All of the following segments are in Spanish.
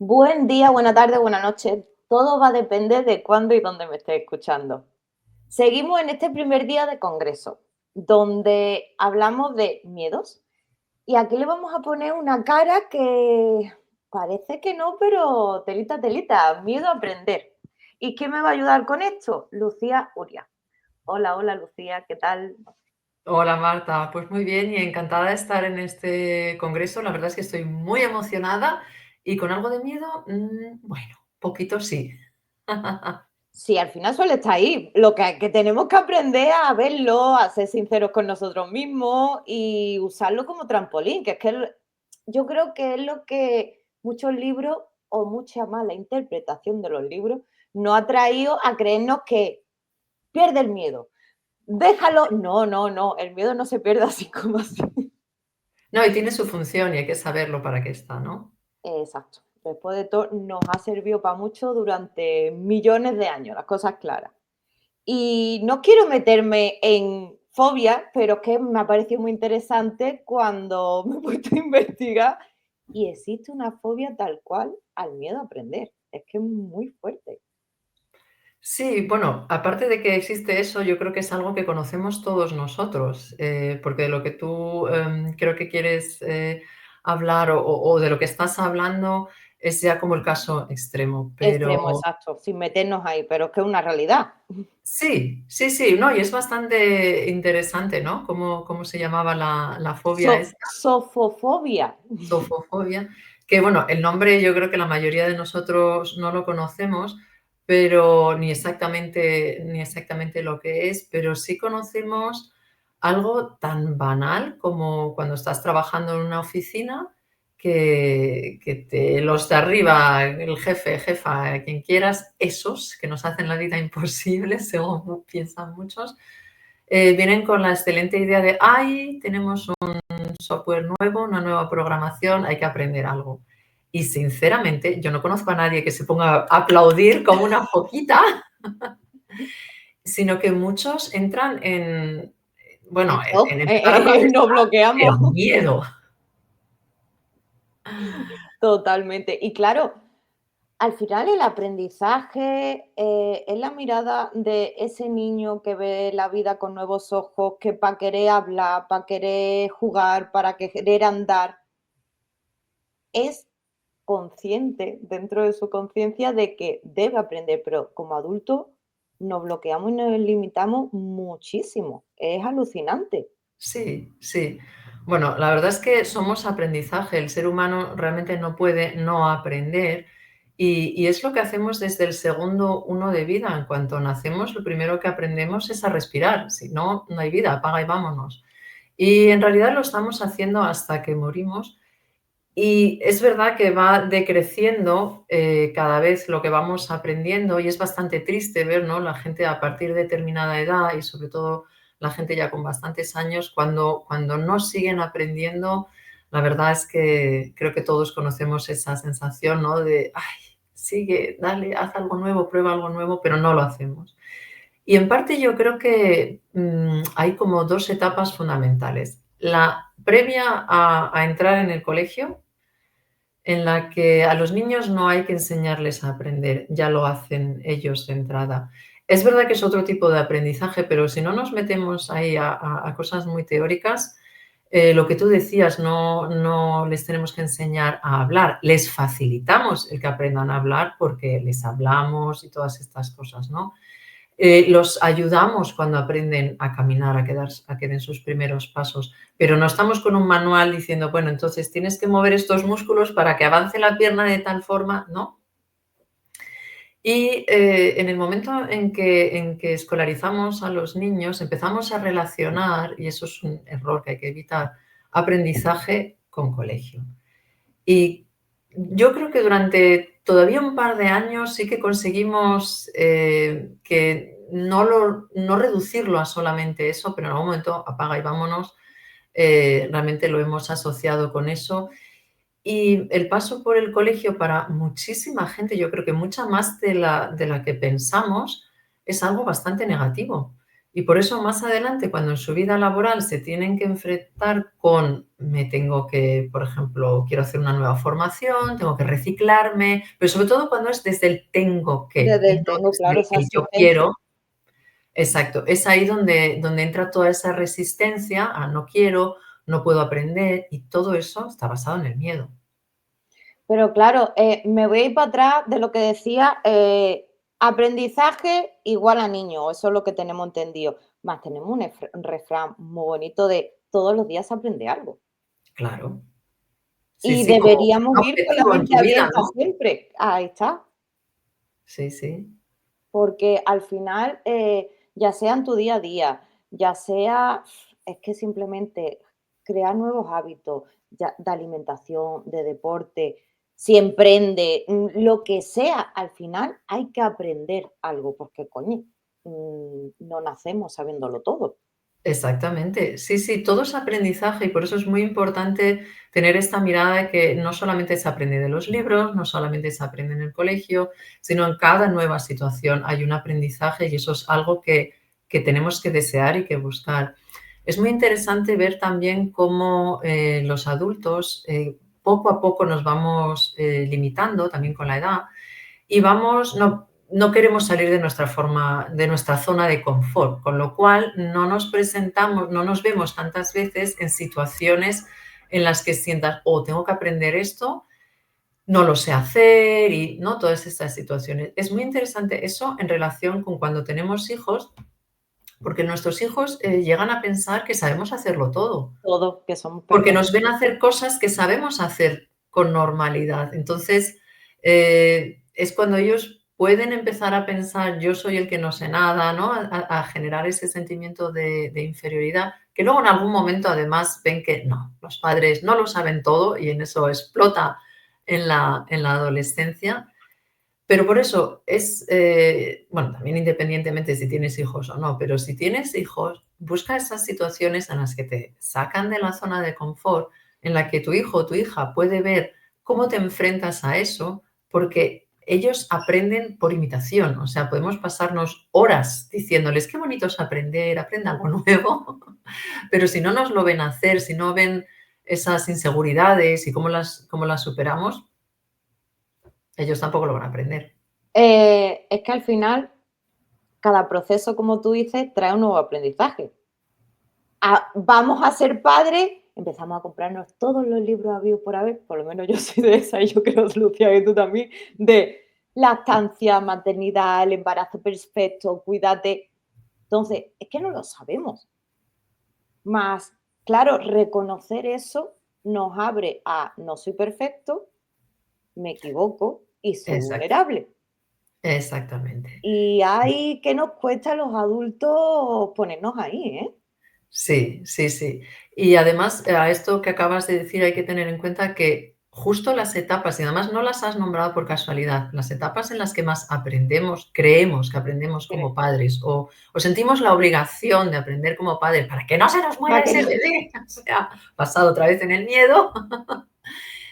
Buen día, buena tarde, buena noche. Todo va a depender de cuándo y dónde me estés escuchando. Seguimos en este primer día de congreso, donde hablamos de miedos. Y aquí le vamos a poner una cara que parece que no, pero telita, telita, miedo a aprender. ¿Y quién me va a ayudar con esto? Lucía Uria. Hola, hola Lucía, ¿qué tal? Hola Marta, pues muy bien y encantada de estar en este congreso. La verdad es que estoy muy emocionada y con algo de miedo, bueno, poquito sí. Sí, al final suele estar ahí. Lo que tenemos que aprender es a verlo, a ser sinceros con nosotros mismos y usarlo como trampolín, que es que yo creo que es lo que muchos libros o mucha mala interpretación de los libros nos ha traído a creernos que pierde el miedo. Déjalo. No, no, no, el miedo no se pierde así como así. No, y tiene su función y hay que saberlo para qué está, ¿no? Exacto. Después de todo, nos ha servido para mucho durante millones de años, las cosas claras. Y no quiero meterme en fobia, pero es que me ha parecido muy interesante cuando me he puesto a investigar y existe una fobia tal cual al miedo a aprender. Es que es muy fuerte. Sí, bueno, aparte de que existe eso, yo creo que es algo que conocemos todos nosotros, porque de lo que tú creo que quieres hablar o de lo que estás hablando es ya como el caso extremo, pero Extremo, exacto, sin meternos ahí, pero es que es una realidad. sí, sí, sí, no, y es bastante interesante, ¿no? Cómo se llamaba la fobia esta, Sofofobia. zofofobia, que bueno, el nombre yo creo que la mayoría de nosotros no lo conocemos, pero ni exactamente lo que es, pero sí conocemos algo tan banal como cuando estás trabajando en una oficina los de arriba, el jefe, jefa, quien quieras, esos que nos hacen la vida imposible, según piensan muchos, vienen con la excelente idea de, ay, tenemos un software nuevo, una nueva programación, hay que aprender algo. Y sinceramente, yo no conozco a nadie que se ponga a aplaudir como una foquita, sino que muchos entran en, En bueno, shock, en empezar a nos protestar, bloqueamos. pero miedo. Totalmente. Y claro, al final el aprendizaje, es la mirada de ese niño que ve la vida con nuevos ojos, que para querer hablar, para querer jugar, para querer andar, es consciente dentro de su conciencia de que debe aprender, pero como adulto nos bloqueamos y nos limitamos muchísimo. Es alucinante. Sí, sí. Bueno, la verdad es que somos aprendizaje. El ser humano realmente no puede no aprender y es lo que hacemos desde el segundo uno de vida. En cuanto nacemos, lo primero que aprendemos es a respirar. Si no, no hay vida, apaga y vámonos. Y en realidad lo estamos haciendo hasta que morimos. Y es verdad que va decreciendo cada vez lo que vamos aprendiendo y es bastante triste ver, ¿no? La gente a partir de determinada edad y sobre todo la gente ya con bastantes años, cuando no siguen aprendiendo, la verdad es que creo que todos conocemos esa sensación, ¿no? De, ay, sigue, dale, haz algo nuevo, prueba algo nuevo, pero no lo hacemos. Y en parte yo creo que hay como dos etapas fundamentales. La previa a entrar en el colegio, en la que a los niños no hay que enseñarles a aprender, ya lo hacen ellos de entrada. Es verdad que es otro tipo de aprendizaje, pero si no nos metemos ahí a cosas muy teóricas, lo que tú decías, no les tenemos que enseñar a hablar, les facilitamos el que aprendan a hablar porque les hablamos y todas estas cosas, ¿no? Los ayudamos cuando aprenden a caminar, a que den sus primeros pasos, pero no estamos con un manual diciendo, bueno, entonces tienes que mover estos músculos para que avance la pierna de tal forma, ¿no? Y en el momento en que escolarizamos a los niños, empezamos a relacionar, y eso es un error que hay que evitar, aprendizaje con colegio. Y yo creo que durante todavía un par de años sí que conseguimos que no reducirlo a solamente eso, pero en algún momento apaga y vámonos, realmente lo hemos asociado con eso. Y el paso por el colegio para muchísima gente, yo creo que mucha más de la que pensamos, es algo bastante negativo. Y por eso más adelante, cuando en su vida laboral se tienen que enfrentar con, me tengo que, por ejemplo, quiero hacer una nueva formación, tengo que reciclarme, pero sobre todo cuando es desde el tengo que Desde y el no tengo, desde claro, el esa que yo asistencia. quiero. Exacto, es ahí donde entra toda esa resistencia a no quiero, no puedo aprender y todo eso está basado en el miedo. Pero claro, me voy a ir para atrás de lo que decía, aprendizaje igual a niño, eso es lo que tenemos entendido. Más tenemos un refrán muy bonito de todos los días se aprende algo. Claro. Sí, Y sí, como deberíamos un ir con la objetivo en mente tu vida, abierta ¿no? siempre. Ahí está. Sí, sí, Porque al final, ya sea en tu día a día, ya sea, es que simplemente crear nuevos hábitos ya de alimentación, de deporte, si emprende, lo que sea, al final hay que aprender algo, porque coño, no nacemos sabiéndolo todo. exactamente. Sí, sí, todo es aprendizaje y por eso es muy importante tener esta mirada de que no solamente se aprende de los libros, no solamente se aprende en el colegio, sino en cada nueva situación hay un aprendizaje y eso es algo que tenemos que desear y que buscar. Es muy interesante ver también cómo los adultos poco a poco nos vamos limitando también con la edad y vamos, no queremos salir de nuestra forma, de nuestra zona de confort, con lo cual no nos presentamos, no nos vemos tantas veces en situaciones en las que sientas, o tengo que aprender esto, no lo sé hacer y no todas estas situaciones. Es muy interesante eso en relación con cuando tenemos hijos, porque nuestros hijos llegan a pensar que sabemos hacerlo todo, Todo, que somos porque perfectos. nos ven hacer cosas que sabemos hacer con normalidad. Entonces, es cuando ellos pueden empezar a pensar, yo soy el que no sé nada, ¿no? A generar ese sentimiento de inferioridad, que luego en algún momento además ven que no, los padres no lo saben todo y en eso explota en la adolescencia. Pero por eso es, bueno, también independientemente si tienes hijos o no, pero si tienes hijos, busca esas situaciones en las que te sacan de la zona de confort, en la que tu hijo o tu hija puede ver cómo te enfrentas a eso, porque ellos aprenden por imitación. O sea, podemos pasarnos horas diciéndoles qué bonito es aprender, aprende algo nuevo, pero si no nos lo ven hacer, si no ven esas inseguridades y cómo las superamos, ellos tampoco lo van a aprender. Es que al final, cada proceso, como tú dices, trae un nuevo aprendizaje. Vamos a ser padres, empezamos a comprarnos todos los libros habidos por haber, por lo menos yo soy de esa y yo creo, Lucía, que tú también, de lactancia, maternidad, el embarazo perfecto, cuídate. Entonces, es que no lo sabemos. Más, claro, reconocer eso nos abre a no soy perfecto, me equivoco y soy Exacto. vulnerable. Exactamente. Y hay que nos cuesta a los adultos ponernos ahí, ¿eh? Sí, sí, sí. Y además, a esto que acabas de decir hay que tener en cuenta que justo las etapas, y además no las has nombrado por casualidad, las etapas en las que más aprendemos, creemos que aprendemos como padres o sentimos la obligación de aprender como padres para que no se nos muera Para que ese no bebé, o sea, basado otra vez en el miedo,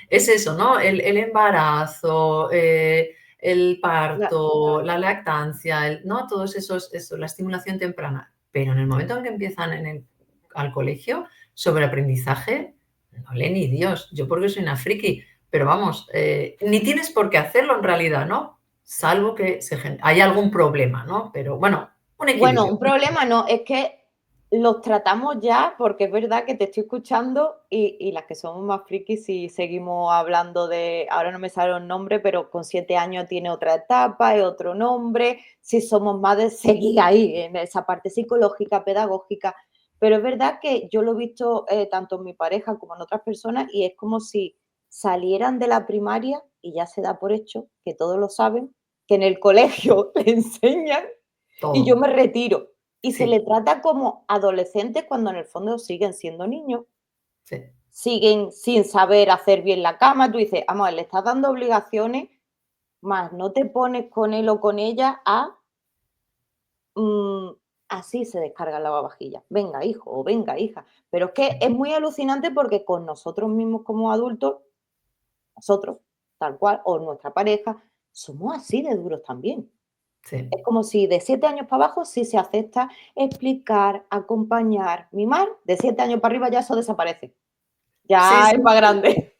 es eso, ¿no? El embarazo, el parto, claro. la lactancia, ¿no? Todos eso, la estimulación temprana. Pero en el momento en que empiezan al colegio, sobre aprendizaje, no lee ni Dios. Yo porque soy una friki, pero vamos, ni tienes por qué hacerlo en realidad, ¿no? Salvo que hay algún problema, ¿no? Pero bueno, un Bueno, equilibrio. un problema no, es que los tratamos ya, porque es verdad que te estoy escuchando y las que somos más frikis, si seguimos hablando de, ahora no me sale el nombre, pero con 7 años tiene otra etapa, es otro nombre, si somos más de seguir ahí, en esa parte psicológica, pedagógica, pero es verdad que yo lo he visto tanto en mi pareja como en otras personas y es como si salieran de la primaria y ya se da por hecho que todos lo saben, que en el colegio le enseñan y yo Todo. me retiro. Y se le Sí, trata como adolescentes cuando en el fondo siguen siendo niños, sí. siguen sin saber hacer bien la cama. Tú dices, vamos a ver, le estás dando obligaciones, más no te pones con él o con ella a, mm, así se descarga la lavavajillas. Venga, hijo, o venga, hija. Pero es que es muy alucinante porque con nosotros mismos como adultos, nosotros, tal cual, o nuestra pareja, somos así de duros también. sí. Es como si de 7 años para abajo sí se acepta explicar, acompañar, mimar, de 7 años para arriba ya eso desaparece, Sí, ya es sí, más sí. grande.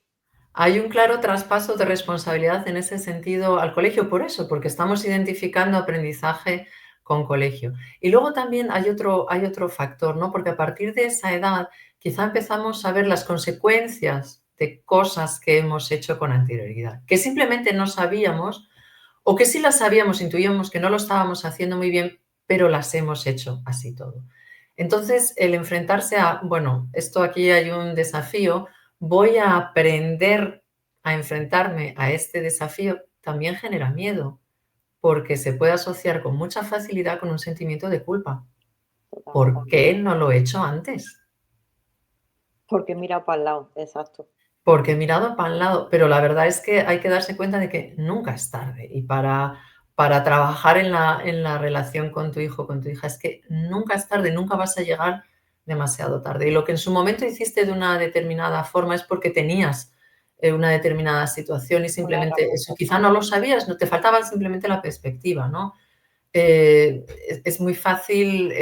Hay un claro traspaso de responsabilidad en ese sentido al colegio, por eso, porque estamos identificando aprendizaje con colegio. Y luego también hay otro factor, ¿no? Porque a partir de esa edad quizá empezamos a ver las consecuencias de cosas que hemos hecho con anterioridad, que simplemente no sabíamos o que sí las sabíamos, intuíamos que no lo estábamos haciendo muy bien, pero las hemos hecho así todo. Entonces, el enfrentarse a, bueno, esto aquí hay un desafío, voy a aprender a enfrentarme a este desafío, también genera miedo, porque se puede asociar con mucha facilidad con un sentimiento de culpa. ¿Por qué no lo he hecho antes? Porque mira para el lado, exacto. Porque he mirado para el lado, pero la verdad es que hay que darse cuenta de que nunca es tarde. Y para trabajar en la relación con tu hijo, con tu hija, es que nunca es tarde, nunca vas a llegar demasiado tarde. Y lo que en su momento hiciste de una determinada forma es porque tenías una determinada situación y Una simplemente eso, herramienta, quizá no lo sabías, no te faltaba simplemente la perspectiva, ¿no? Es muy fácil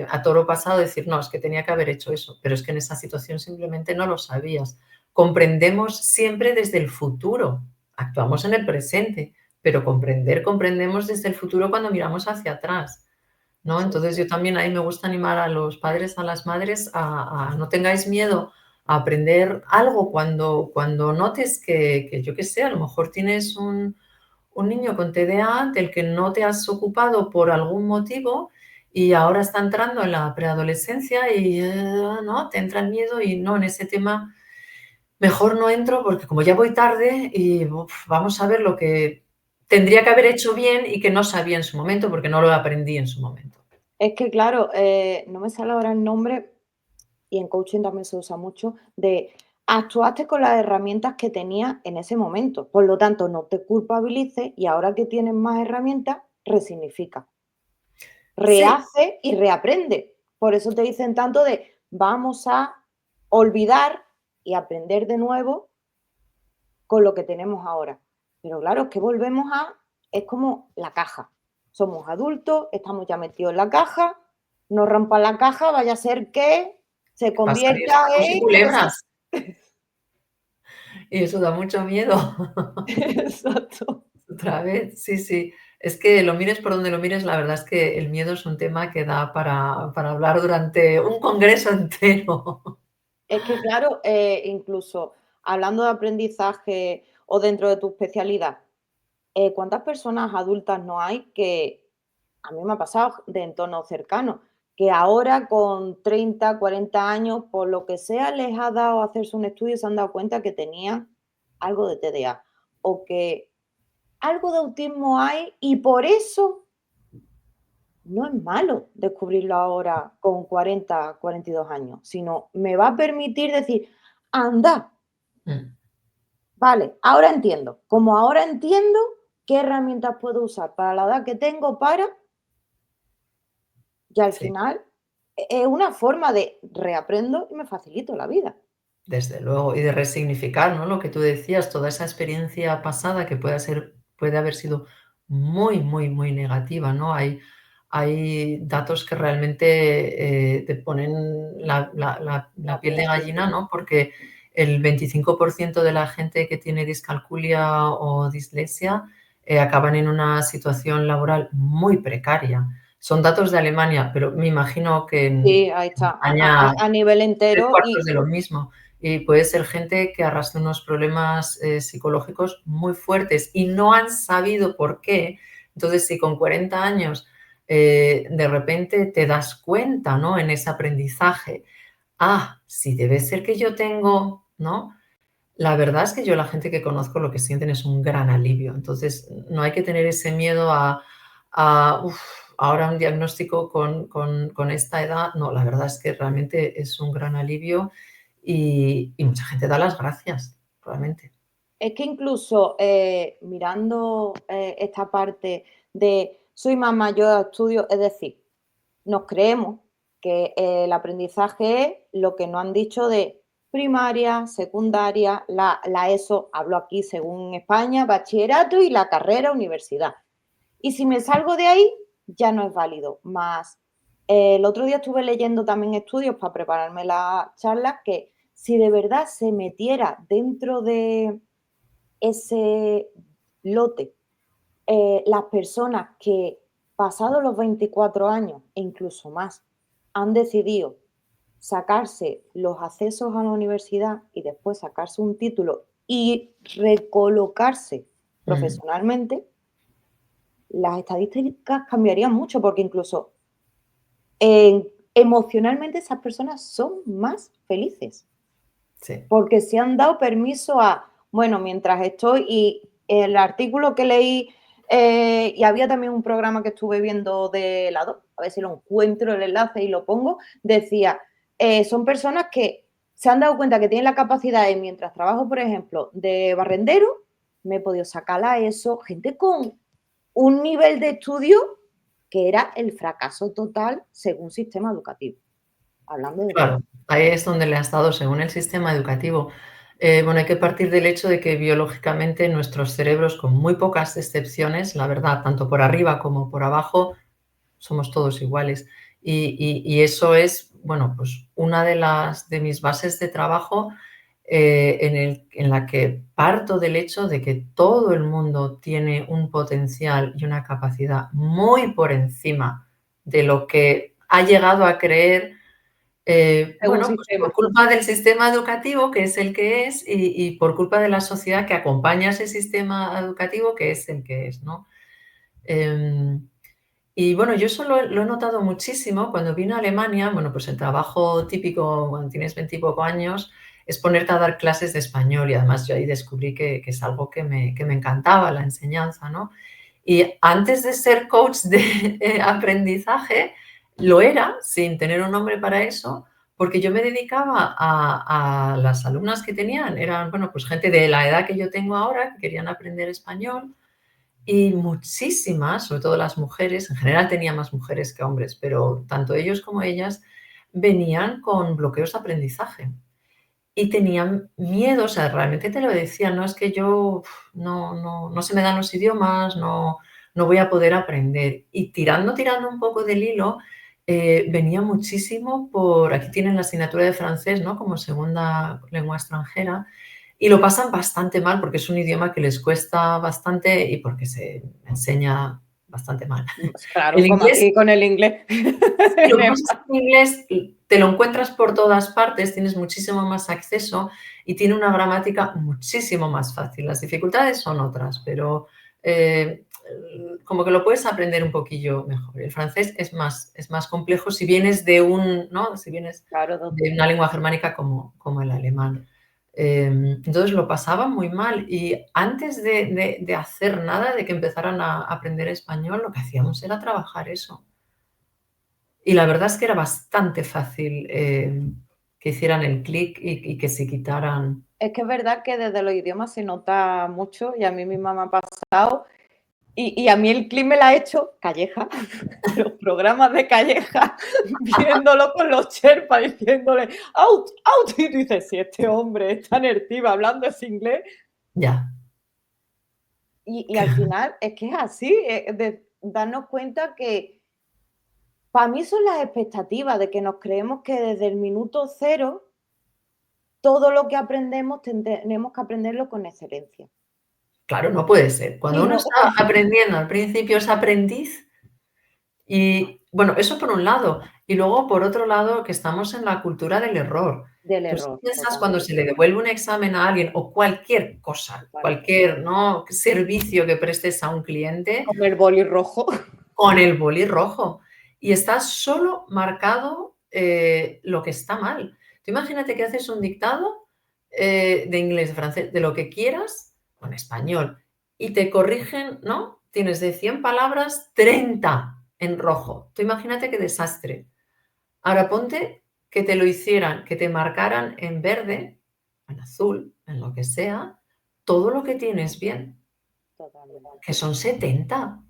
a toro pasado decir, no, es que tenía que haber hecho eso, pero es que en esa situación simplemente no lo sabías. Comprendemos siempre desde el futuro, actuamos en el presente, pero comprendemos desde el futuro cuando miramos hacia atrás, ¿no? sí, Entonces sí. yo también ahí me gusta animar a los padres, a las madres a no tengáis miedo a aprender algo cuando notes que yo qué sé, a lo mejor tienes un niño con TDA del que no te has ocupado por algún motivo y ahora está entrando en la preadolescencia y, ¿no? Te entra el miedo y no, en ese tema mejor no entro porque como ya voy tarde y vamos a ver lo que tendría que haber hecho bien y que no sabía en su momento porque no lo aprendí en su momento. Es que claro, no me sale ahora el nombre, y en coaching también se usa mucho, de actuaste con las herramientas que tenías en ese momento. Por lo tanto, no te culpabilices y ahora que tienes más herramientas, resignifica, Sí, rehace y reaprende. Por eso te dicen tanto de vamos a olvidar y aprender de nuevo con lo que tenemos ahora. Pero claro, es que volvemos a, es como la caja. Somos adultos, estamos ya metidos en la caja, no rompan la caja, vaya a ser que se va a salir convierta sapos y en cosas. culebras y eso da mucho miedo. Exacto. Otra vez, sí, sí. Es que lo mires por donde lo mires, la verdad es que el miedo es un tema que da para hablar durante un congreso entero. Es que claro, incluso hablando de aprendizaje o dentro de tu especialidad, ¿cuántas personas adultas no hay que, a mí me ha pasado de entorno cercano, que ahora con 30, 40 años, por lo que sea, les ha dado a hacerse un estudio y se han dado cuenta que tenían algo de TDA o que algo de autismo hay y por eso no es malo descubrirlo ahora con 40, 42 años, sino me va a permitir decir, anda, Mm, vale, ahora entiendo. Como ahora entiendo qué herramientas puedo usar para la edad que tengo para, y al sí, final es una forma de reaprendo y me facilito la vida. desde luego. Y de resignificar, ¿no? Lo que tú decías, toda esa experiencia pasada que puede haber sido muy, muy, muy negativa, ¿no? Hay datos que realmente te ponen la La piel piel, de sí, sí. gallina, ¿no? Porque el 25% de la gente que tiene discalculia o dislexia acaban en una situación laboral muy precaria. Son datos de Alemania, pero me imagino que Sí, en ahí está, España a nivel tres entero cuartos y de lo mismo. Y puede ser gente que arrastra unos problemas psicológicos muy fuertes y no han sabido por qué. Entonces, si con 40 años de repente te das cuenta, ¿no? En ese aprendizaje, sí, debe ser que yo tengo, ¿no? La verdad es que yo la gente que conozco lo que sienten es un gran alivio. Entonces, no hay que tener ese miedo a ahora un diagnóstico con esta edad. No, la verdad es que realmente es un gran alivio y mucha gente da las gracias, realmente. es que incluso, mirando, esta parte de soy más mayor, estudio, es decir, nos creemos que el aprendizaje es lo que nos han dicho de primaria, secundaria, la ESO, hablo aquí según España, bachillerato y la carrera universidad. Y si me salgo de ahí, ya no es válido. Más, el otro día estuve leyendo también estudios para prepararme la charla que si de verdad se metiera dentro de ese lote las personas que pasados los 24 años e incluso más han decidido sacarse los accesos a la universidad y después sacarse un título y recolocarse Mm, profesionalmente, las estadísticas cambiarían mucho porque incluso emocionalmente esas personas son más felices sí. porque se han dado permiso a, bueno, mientras estoy, y el artículo que leí, y había también un programa que estuve viendo de lado, a ver si lo encuentro el enlace y lo pongo, decía, son personas que se han dado cuenta que tienen la capacidad de, mientras trabajo, por ejemplo, de barrendero, me he podido sacar a eso, gente con un nivel de estudio que era el fracaso total según sistema educativo, hablando de verdad. Claro, ahí es donde le has dado, según el sistema educativo. Bueno, hay que partir del hecho de que biológicamente nuestros cerebros, con muy pocas excepciones, la verdad, tanto por arriba como por abajo, somos todos iguales. Y eso es, bueno, pues una de mis bases de trabajo en la que parto del hecho de que todo el mundo tiene un potencial y una capacidad muy por encima de lo que ha llegado a creer Según bueno, pues por sistema. culpa del sistema educativo, que es el que es, y por culpa de la sociedad que acompaña ese sistema educativo, que es el que es, ¿no? Em, y bueno, yo eso lo he notado muchísimo cuando vine a Alemania. Bueno, pues el trabajo típico cuando tienes 20 y poco años es ponerte a dar clases de español y además yo ahí descubrí que es algo que me encantaba, la enseñanza, ¿no? Y antes de ser coach de aprendizaje, lo era, sin tener un nombre para eso, porque yo me dedicaba a las alumnas que tenían, eran, bueno, pues gente de la edad que yo tengo ahora, que querían aprender español, y muchísimas, sobre todo las mujeres, en general tenía más mujeres que hombres, pero tanto ellos como ellas venían con bloqueos de aprendizaje y tenían miedo, o sea, realmente te lo decían, no es que yo no se me dan los idiomas, no voy a poder aprender. Y tirando un poco del hilo, venía muchísimo por, aquí tienen la asignatura de francés, ¿no? Como segunda lengua extranjera, y lo pasan bastante mal porque es un idioma que les cuesta bastante y porque se enseña bastante mal. Claro, El como inglés aquí con el inglés. Sí, lo que pasa es que en inglés te lo encuentras por todas partes, tienes muchísimo más acceso y tiene una gramática muchísimo más fácil. Las dificultades son otras, pero eh, como que lo puedes aprender un poquillo mejor. El francés es más complejo si vienes de un, ¿no? Si vienes Claro, de una lengua germánica como el alemán. Entonces lo pasaban muy mal y antes de hacer nada, de que empezaran a aprender español, lo que hacíamos era trabajar eso. Y la verdad es que era bastante fácil, que hicieran el clic y que se quitaran. es que es verdad que desde los idiomas se nota mucho y a mí misma me ha pasado. Y a mí el clip me la ha hecho Calleja, los programas de Calleja, viéndolo con los Sherpas, diciéndole out, out. Y tú dices, si este hombre es tan ertiva hablando ese inglés. Ya, Y al final es que es así, de darnos cuenta que para mí son las expectativas de que nos creemos que desde el minuto cero todo lo que aprendemos tenemos que aprenderlo con excelencia. claro, no puede ser. Cuando Y uno no, está aprendiendo al principio es aprendiz y, bueno, eso por un lado. Y luego, por otro lado, que estamos en la cultura del error. del Tú si error, piensas cuando se totalmente. le devuelve un examen a alguien o cualquier cosa, cualquier, ¿no?, servicio que prestes a un cliente, Con el boli rojo. con el boli rojo y está solo marcado, lo que está mal. Tú imagínate que haces un dictado, de inglés, de francés, de lo que quieras, o en español, y te corrigen, ¿no? Tienes de 100 palabras, 30 en rojo. Tú imagínate qué desastre. Ahora ponte que te lo hicieran, que te marcaran en verde, en azul, en lo que sea, todo lo que tienes bien, Totalmente. que son 70.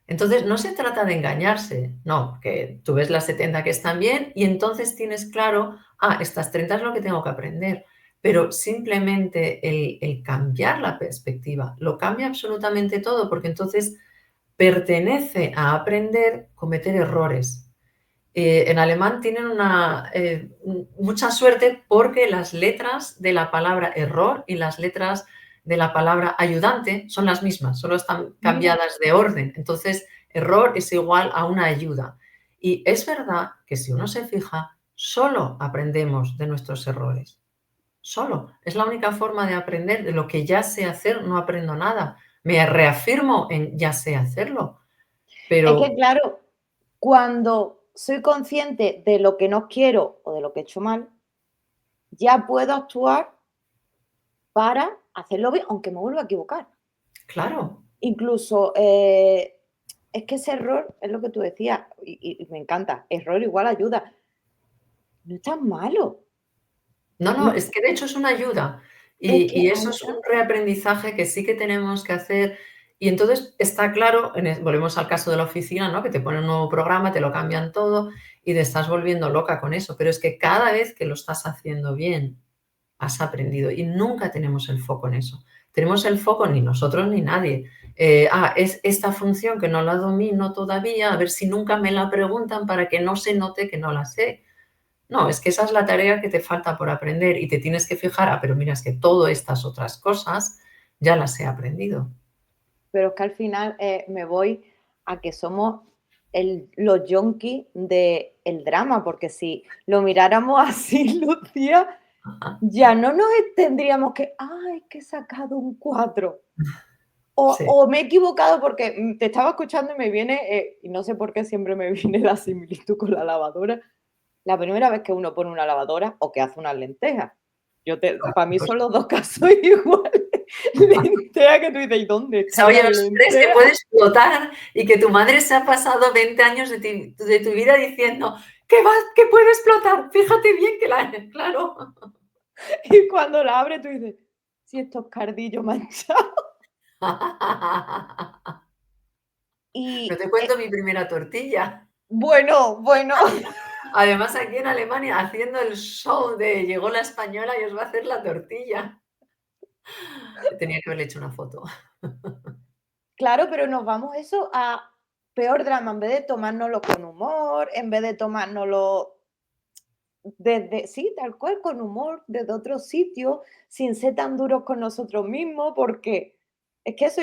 Entonces, no se trata de engañarse, no, que tú ves las 70 que están bien y entonces tienes claro, estas 30 es lo que tengo que aprender. Pero simplemente el cambiar la perspectiva lo cambia absolutamente todo, porque entonces pertenece a aprender cometer errores. En alemán tienen mucha suerte porque las letras de la palabra error y las letras de la palabra ayudante son las mismas, solo están Mira, cambiadas de orden. Entonces, error es igual a una ayuda. Y es verdad que si uno se fija, solo aprendemos de nuestros errores. Solo. Es la única forma de aprender. De lo que ya sé hacer, no aprendo nada. Me reafirmo en ya sé hacerlo, es que pero claro, cuando soy consciente de lo que no quiero o de lo que he hecho mal, ya puedo actuar para hacerlo bien, aunque me vuelva a equivocar. claro. Incluso, es que ese error es lo que tú decías, y me encanta, error igual ayuda. No es tan malo. No, no, No, es que de hecho es una ayuda es y que eso ahí es un está. reaprendizaje que sí que tenemos que hacer. Y entonces está claro, volvemos al caso de la oficina, ¿no? Que te ponen un nuevo programa, te lo cambian todo y te estás volviendo loca con eso. Pero es que cada vez que lo estás haciendo bien, has aprendido y nunca tenemos el foco en eso. Tenemos el foco ni nosotros ni nadie. Es esta función que no la domino todavía, a ver si nunca me la preguntan para que no se note que no la sé. No, es que esa es la tarea que te falta por aprender y te tienes que fijar, pero mira, es que todas estas otras cosas ya las he aprendido. Pero es que al final, me voy a que somos los yonkis del drama, porque si lo miráramos así, Lucía, Ajá, ya no nos tendríamos que, ay, que he sacado un 4. sí. O me he equivocado porque te estaba escuchando y me viene, y no sé por qué siempre me viene la similitud con la lavadora. La primera vez que uno pone una lavadora o que hace unas lentejas. Para mí Pues, son los dos casos iguales. Lentejas que tú dices, ¿y dónde están oye, las ¿no crees que lentejas? puede explotar y que tu madre se ha pasado 20 años de tu vida diciendo que puede explotar? Fíjate bien que la... Claro. Y cuando la abres tú dices, si estos cardillos manchados. No Y te cuento mi primera tortilla. bueno, bueno, Además, aquí en Alemania, haciendo el show de llegó la española y os va a hacer la tortilla. Tenía que haberle hecho una foto. claro, pero nos vamos eso a peor drama, en vez de tomárnoslo con humor, en vez de tomárnoslo desde, sí, tal cual, con humor, desde otro sitio, sin ser tan duros con nosotros mismos, porque es que eso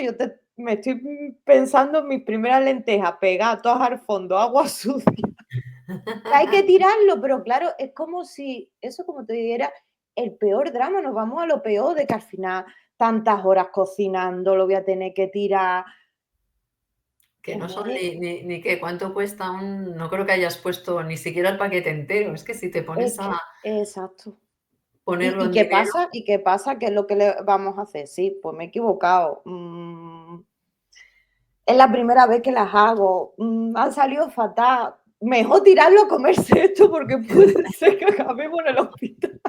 me estoy pensando en mis primeras lentejas, pegadas todas al fondo, agua sucia. Hay que tirarlo, pero claro, es como si eso, como te dijera, el peor drama, nos vamos a lo peor de que al final tantas horas cocinando, lo voy a tener que tirar. Que En no vez son de, ni qué, cuánto cuesta un no creo que hayas puesto ni siquiera el paquete entero. Es que si te es pones a que, exacto. ponerlo Y en qué dinero, pasa? ¿Y qué pasa? ¿Qué es lo que le vamos a hacer? Sí, pues me he equivocado. Es la primera vez que las hago. Han salido fatal. Mejor tirarlo a comerse esto porque puede ser que acabemos en el hospital.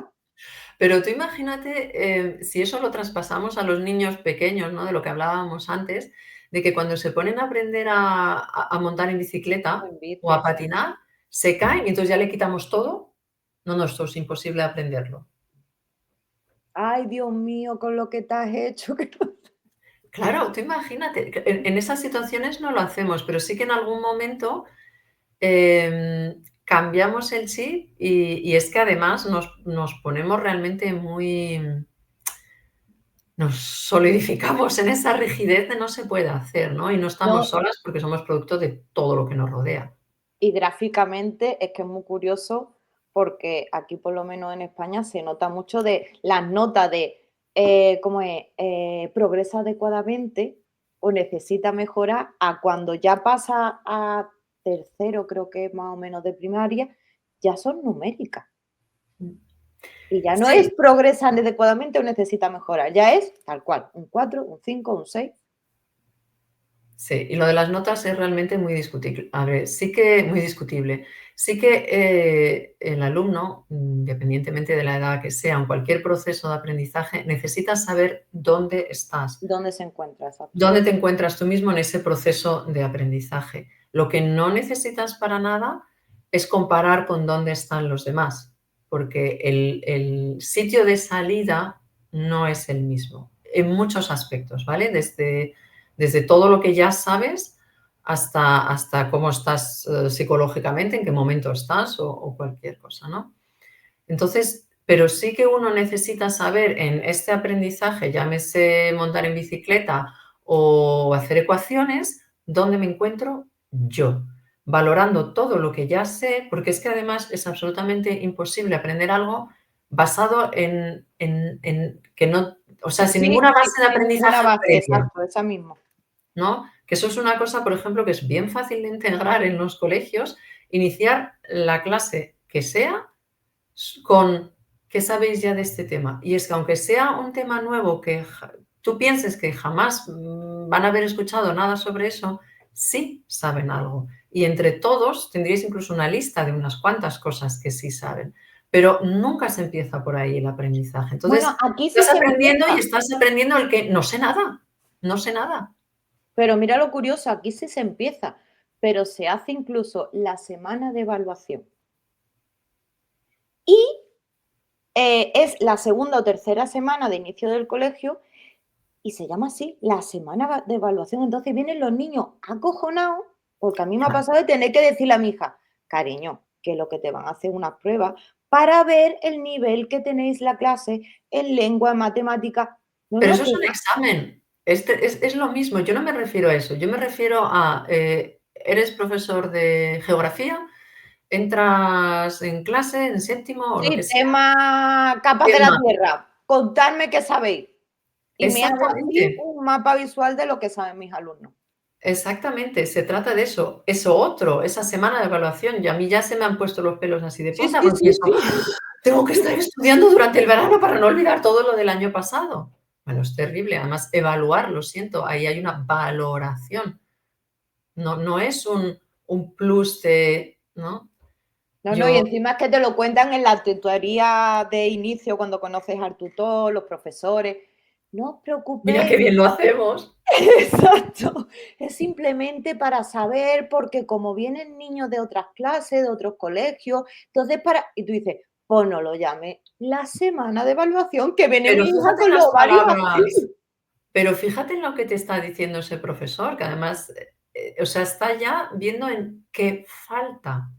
pero tú imagínate, si eso lo traspasamos a los niños pequeños, ¿no? De lo que hablábamos antes, de que cuando se ponen a aprender a montar en bicicleta En o bici, a exacto. patinar, se caen y entonces ya le quitamos todo. No, no, esto es imposible aprenderlo. Ay, Dios mío, con lo que te has hecho. Que no. Claro, tú imagínate, que en esas situaciones no lo hacemos, pero sí que en algún momento cambiamos el chip y es que además nos ponemos realmente muy, nos solidificamos en esa rigidez de no se puede hacer, ¿no? Y no estamos No, solas porque somos producto de todo lo que nos rodea. y gráficamente es que es muy curioso porque aquí, por lo menos en España, se nota mucho de las notas de, ¿cómo es? Progresa adecuadamente o necesita mejorar a cuando ya pasa a tercero, creo que es más o menos de primaria, ya son numéricas. Y ya no es Sí, progresa adecuadamente o necesita mejorar, ya es tal cual, un 4 un 5 un 6. sí, y lo de las notas es realmente muy discutible. A ver, sí que muy discutible. Sí que el alumno, independientemente de la edad que sea, en cualquier proceso de aprendizaje, necesita saber dónde estás. ¿Dónde se encuentra? Exacto. ¿Dónde te encuentras tú mismo en ese proceso de aprendizaje? Lo que no necesitas para nada es comparar con dónde están los demás, porque el sitio de salida no es el mismo en muchos aspectos, ¿vale? Desde todo lo que ya sabes hasta cómo estás psicológicamente, en qué momento estás o cualquier cosa, ¿no? Entonces, pero sí que uno necesita saber en este aprendizaje, llámese montar en bicicleta o hacer ecuaciones, dónde me encuentro yo, valorando todo lo que ya sé, porque es que además es absolutamente imposible aprender algo basado en que no, o sea, sin Sí, ninguna sí, base de sin ninguna aprendizaje base, previa, exacto, esa mismo. ¿no? Que eso es una cosa, por ejemplo, que es bien fácil de integrar en los colegios, iniciar la clase que sea con qué sabéis ya de este tema. Y es que aunque sea un tema nuevo que tú pienses que jamás van a haber escuchado nada sobre eso, sí saben algo. Y entre todos tendríais incluso una lista de unas cuantas cosas que sí saben. Pero nunca se empieza por ahí el aprendizaje. Bueno, Entonces, aquí sí estás se aprendiendo y empieza, estás aprendiendo el que no sé nada, no sé nada. pero mira lo curioso, aquí sí se empieza, pero se hace incluso la semana de evaluación. Y es la segunda o tercera semana de inicio del colegio y se llama así, la semana de evaluación. Entonces vienen los niños acojonados, porque a mí me ha Claro. pasado de tener que decirle a mi hija, cariño, que lo que te van a hacer unas pruebas para ver el nivel que tenéis la clase en lengua, en matemática. No, Pero no, eso que es un va. examen, es lo mismo, yo no me refiero a eso, yo me refiero a, eres profesor de geografía, entras en clase en séptimo o lo que Sí, sea, tema capas de la tema Tierra, contadme qué sabéis. Y me hago aquí exactamente, un mapa visual de lo que saben mis alumnos. exactamente, se trata de eso. Eso otro, esa semana de evaluación, y a mí ya se me han puesto los pelos así de Sí, punta, sí, porque sí, pienso: sí. "Tengo que estar estudiando durante el verano para no olvidar todo lo del año pasado". Bueno, es terrible, además evaluar, lo siento, ahí hay una valoración. No es un plus de, ¿no? No, no, y Yo encima es que te lo cuentan en la tutoría de inicio cuando conoces al tutor, los profesores. No os mira preocupéis, qué bien lo hacemos. exacto. Es simplemente para saber, porque como vienen niños de otras clases, de otros colegios, entonces para. Y tú dices, pues no lo llame la semana de evaluación, que viene Pero mi hija fíjate en con los las ovarios palabras, así. pero fíjate en lo que te está diciendo ese profesor, que además, o sea, está ya viendo en qué falta,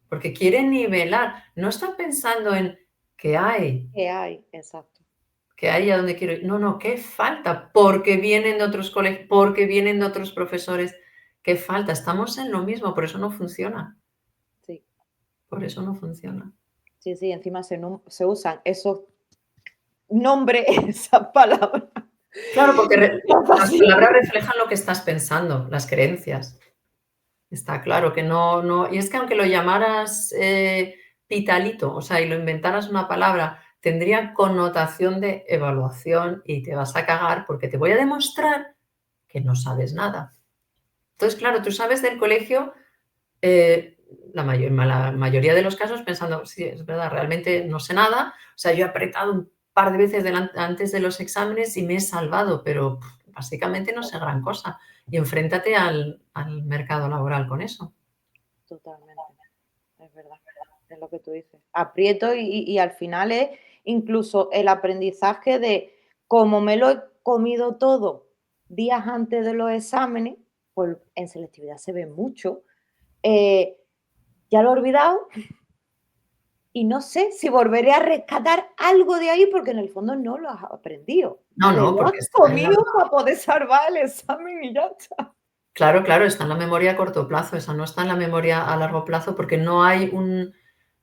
porque quiere nivelar, no está pensando en qué hay, Que hay, exacto. qué hay a dónde quiero ir. No, no, qué falta, porque vienen de otros colegios, porque vienen de otros profesores, qué falta. Estamos en lo mismo, por eso no funciona, Sí, por eso no funciona. sí, sí, encima se usan esos nombres, esas palabras. Claro, porque las Así. palabras reflejan lo que estás pensando, las creencias. Está claro que no y es que aunque lo llamaras, pitalito, o sea, y lo inventaras una palabra, tendría connotación de evaluación y te vas a cagar porque te voy a demostrar que no sabes nada. Entonces, claro, tú sabes del colegio, la mayoría de los casos pensando: "Sí, es verdad, realmente no sé nada". O sea, yo he apretado un par de veces antes de los exámenes y me he salvado, pero básicamente no sé gran cosa. Y enfréntate al mercado laboral con eso. Totalmente, es verdad, es lo que tú dices. Aprieto y al final es incluso el aprendizaje de como me lo he comido todo días antes de los exámenes, pues en selectividad se ve mucho, eh, ya lo he olvidado y no sé si volveré a rescatar algo de ahí porque en el fondo no lo has aprendido. No, Te no, lo has porque está en la comido para poder salvar el examen y ya está. claro, claro, está en la memoria a corto plazo, esa no está en la memoria a largo plazo, porque no hay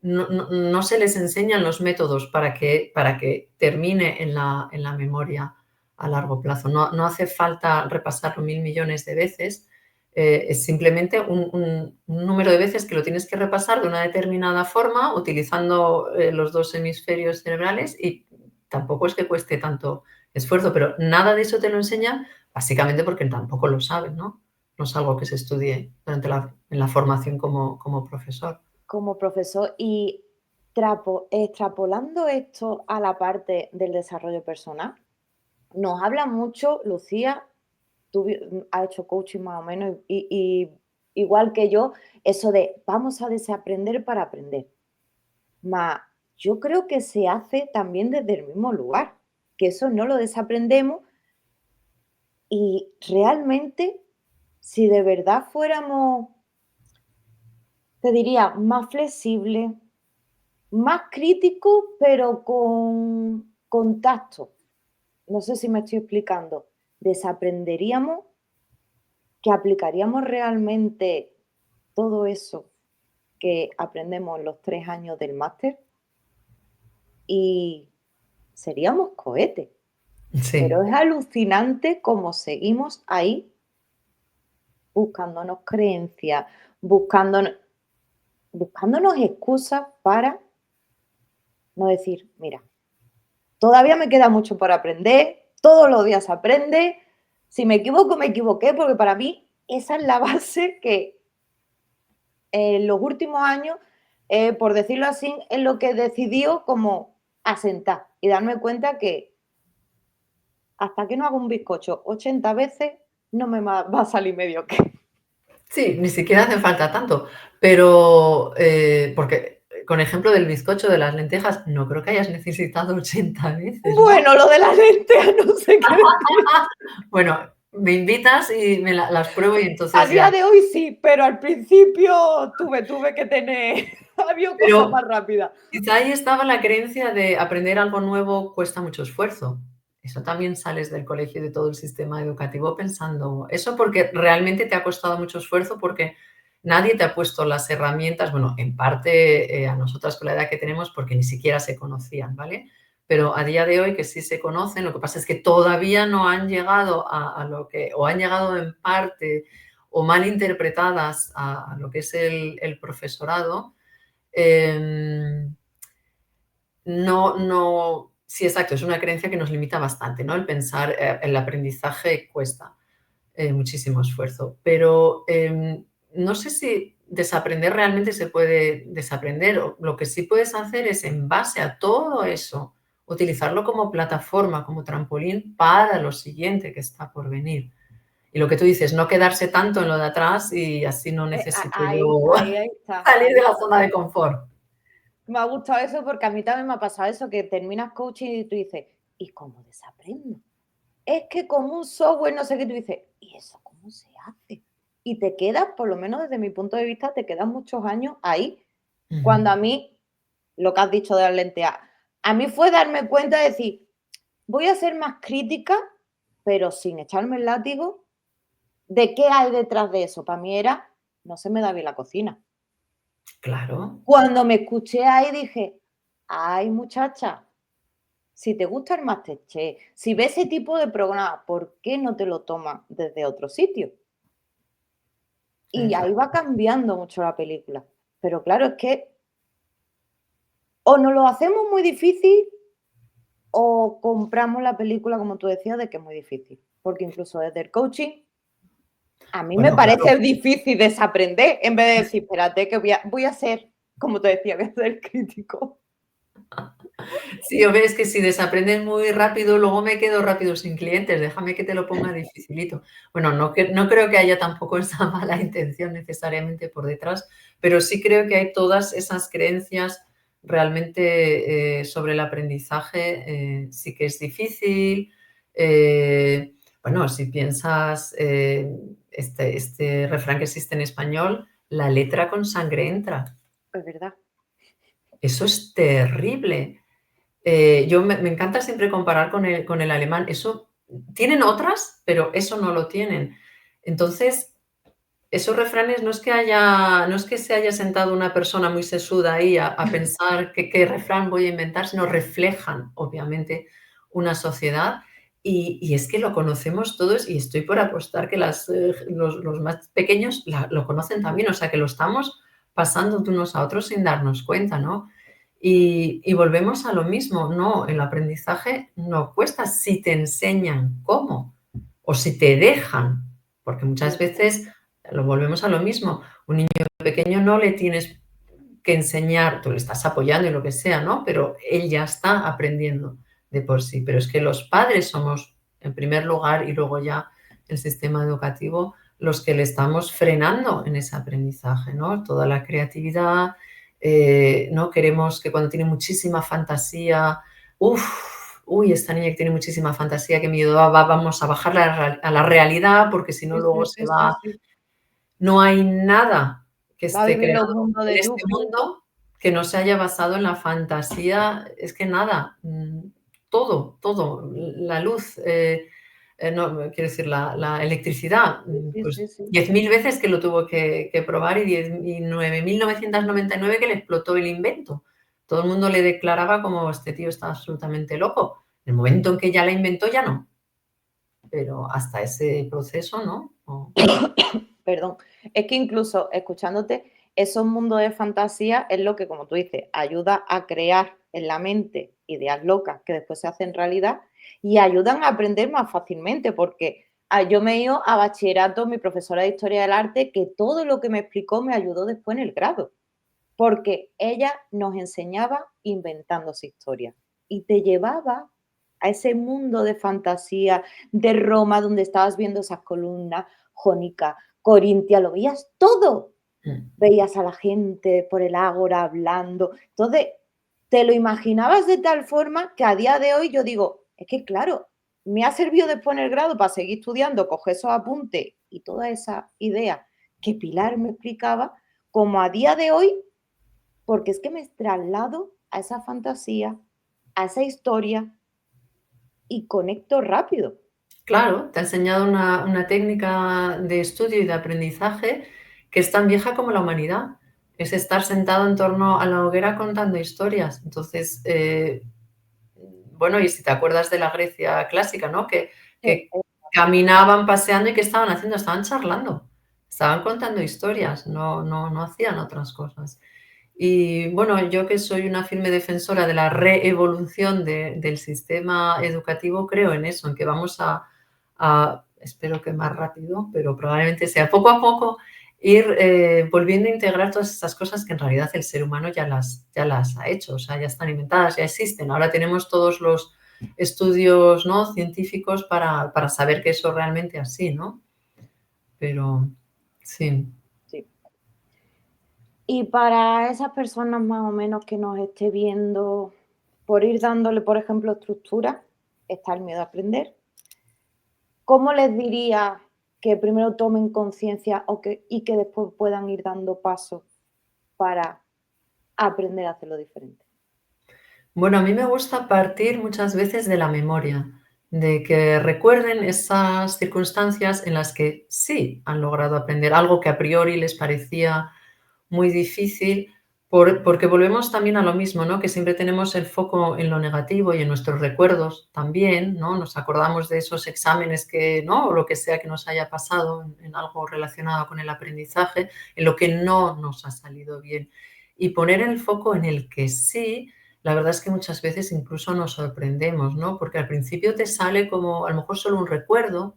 no se les enseñan los métodos para que termine en la memoria a largo plazo. No hace falta repasarlo 1000 millones de veces, es simplemente un número de veces que lo tienes que repasar de una determinada forma, utilizando, los 2 hemisferios cerebrales y tampoco es que cueste tanto esfuerzo, pero nada de eso te lo enseñan, básicamente porque tampoco lo saben, ¿no? No es algo que se estudie durante en la formación como profesor. Como profesor y extrapolando esto a la parte del desarrollo personal, nos habla mucho, Lucía, has hecho coaching más o menos igual que yo, eso de vamos a desaprender para aprender. Ma, yo creo que se hace también desde el mismo lugar, que eso no lo desaprendemos y realmente si de verdad fuéramos, te diría, más flexibles, más críticos, pero con tacto. No sé si me estoy explicando. Desaprenderíamos, que aplicaríamos realmente todo eso que aprendemos en los 3 años del máster y seríamos cohetes. Pero Sí, es alucinante cómo seguimos ahí buscándonos creencias, buscándonos, buscándonos excusas para no decir, mira, todavía me queda mucho por aprender, todos los días aprende, si me equivoco, me equivoqué, porque para mí esa es la base que en los últimos años, por decirlo así, es lo que decidió como asentar y darme cuenta que hasta que no hago un bizcocho 80 veces, no me va a salir medio que. sí, ni siquiera hace falta tanto, pero, porque con ejemplo del bizcocho de las lentejas, no creo que hayas necesitado 80 veces, ¿no? Bueno, lo de las lentejas no sé qué decir. Bueno, me invitas y las pruebo y A entonces ya. día de hoy sí, pero al principio tuve que tener, había cosas Pero más rápidas. quizá ahí estaba la creencia de aprender algo nuevo cuesta mucho esfuerzo. Eso también sales del colegio y de todo el sistema educativo pensando eso porque realmente te ha costado mucho esfuerzo, porque nadie te ha puesto las herramientas, bueno, en parte, a nosotras con la edad que tenemos, porque ni siquiera se conocían, ¿vale? Pero a día de hoy que sí se conocen, lo que pasa es que todavía no han llegado a lo que o han llegado en parte o mal interpretadas a lo que es el profesorado. Em, no, sí, exacto, es una creencia que nos limita bastante, ¿no? El pensar, el aprendizaje cuesta, muchísimo esfuerzo, pero, no sé si desaprender realmente se puede desaprender, o lo que sí puedes hacer es, en base a todo eso, utilizarlo como plataforma, como trampolín para lo siguiente que está por venir. Y lo que tú dices, no quedarse tanto en lo de atrás y así no necesito yo Ahí está, salir ahí de la zona está. de confort. Me ha gustado eso porque a mí también me ha pasado eso, que terminas coaching y tú dices, ¿y cómo desaprendo? Es que con un software no sé qué, tú dices, ¿y eso cómo se hace? Y te quedas, por lo menos desde mi punto de vista, te quedas muchos años ahí. Ujú. Cuando a mí, lo que has dicho de las lentejas, a mí fue darme cuenta de decir, voy a ser más crítica, pero sin echarme el látigo de qué hay detrás de eso. Para mí era, no se me da bien la cocina. Claro. Cuando me escuché ahí dije, ay muchacha, si te gusta el MasterChef, si ves ese tipo de programa, ¿por qué no te lo tomas desde otro sitio? Y ahí Exacto. va cambiando mucho la película. Pero claro, es que o nos lo hacemos muy difícil o compramos la película, como tú decías, de que es muy difícil. Porque incluso desde el coaching, a mí me Bueno, claro. parece difícil desaprender en vez de decir, espérate, que voy a ser, como te decía, voy a ser crítico. Sí, o ves que si desaprendes muy rápido, luego me quedo rápido sin clientes, déjame que te lo ponga dificilito. Bueno, no creo que haya tampoco esa mala intención necesariamente por detrás, pero sí creo que hay todas esas creencias realmente, sobre el aprendizaje, sí que es difícil. Bueno, si piensas, este refrán que existe en español: "La letra con sangre entra". Es verdad. Eso es terrible. Yo me encanta siempre comparar con el alemán. Eso tienen otras, pero eso no lo tienen. Entonces, esos refranes no es que se haya sentado una persona muy sesuda ahí a pensar qué refrán voy a inventar, sino reflejan, obviamente, una sociedad, y es que lo conocemos todos, y estoy por apostar que los más pequeños lo conocen también, o sea, que lo estamos pasando de unos a otros sin darnos cuenta, ¿no? Y volvemos a lo mismo, no, el aprendizaje no cuesta si te enseñan cómo o si te dejan, porque muchas veces lo volvemos a lo mismo. Un niño pequeño no le tienes que enseñar, tú le estás apoyando y lo que sea, ¿no? Pero él ya está aprendiendo de por sí. Pero es que los padres somos, en primer lugar, y luego ya el sistema educativo, los que le estamos frenando en ese aprendizaje, ¿no? Toda la creatividad, ¿no? Queremos que cuando tiene muchísima fantasía, uff. uy, esta niña que tiene muchísima fantasía, qué miedo, vamos a bajarla a la realidad porque si no Sí, luego sí, se sí, sí, va. sí. No hay nada que Va a esté vivir creado los mundos en de este Yuppie. mundo que no se haya basado en la fantasía. Es que nada, todo, todo, la luz, no, quiero decir, la electricidad, Sí, sí, pues sí, sí. 10.000 veces que lo tuvo que probar y 9.999 que le explotó el invento. Todo el mundo le declaraba como: "Este tío está absolutamente loco". El momento en que ya la inventó, ya no, pero hasta ese proceso, ¿no? Perdón. Es que incluso escuchándote, esos mundos de fantasía es lo que, como tú dices, ayuda a crear en la mente ideas locas que después se hacen realidad y ayudan a aprender más fácilmente, porque yo me he ido a bachillerato, mi profesora de historia del arte, que todo lo que me explicó me ayudó después en el grado, porque ella nos enseñaba inventándose historias y te llevaba a ese mundo de fantasía de Roma, donde estabas viendo esas columnas jónicas, corintia, lo veías todo. Mm. Veías a la gente por el ágora hablando. Entonces, te lo imaginabas de tal forma que a día de hoy yo digo, es que claro, me ha servido después en el grado para seguir estudiando, coger esos apuntes y toda esa idea que Pilar me explicaba, como a día de hoy porque es que me traslado a esa fantasía, a esa historia y conecto rápido. Claro, te ha enseñado una técnica de estudio y de aprendizaje que es tan vieja como la humanidad. Es estar sentado en torno a la hoguera contando historias. Entonces, bueno, y si te acuerdas de la Grecia clásica, ¿no? Que caminaban paseando y ¿qué estaban haciendo? Estaban charlando, estaban contando historias, no hacían otras cosas. Y bueno, yo que soy una firme defensora de la reevolución del sistema educativo, creo en eso, en que vamos espero que más rápido, pero probablemente sea poco a poco, ir volviendo a integrar todas estas cosas que en realidad el ser humano ya las ha hecho, o sea, ya están inventadas, ya existen. Ahora tenemos todos los estudios, ¿no?, científicos para saber que eso realmente así, ¿no? Pero sí. Sí. Y para esas personas más o menos que nos esté viendo, por ir dándole, por ejemplo, estructura, está el miedo a aprender. ¿Cómo les diría que primero tomen conciencia y que después puedan ir dando pasos para aprender a hacerlo diferente? Bueno, a mí me gusta partir muchas veces de la memoria, de que recuerden esas circunstancias en las que sí han logrado aprender algo que a priori les parecía muy difícil, porque volvemos también a lo mismo, ¿no? Que siempre tenemos el foco en lo negativo y en nuestros recuerdos también, ¿no? Nos acordamos de esos exámenes que, ¿no? O lo que sea que nos haya pasado en algo relacionado con el aprendizaje, en lo que no nos ha salido bien. Y poner el foco en el que sí, la verdad es que muchas veces incluso nos sorprendemos, ¿no? Porque al principio te sale como a lo mejor solo un recuerdo,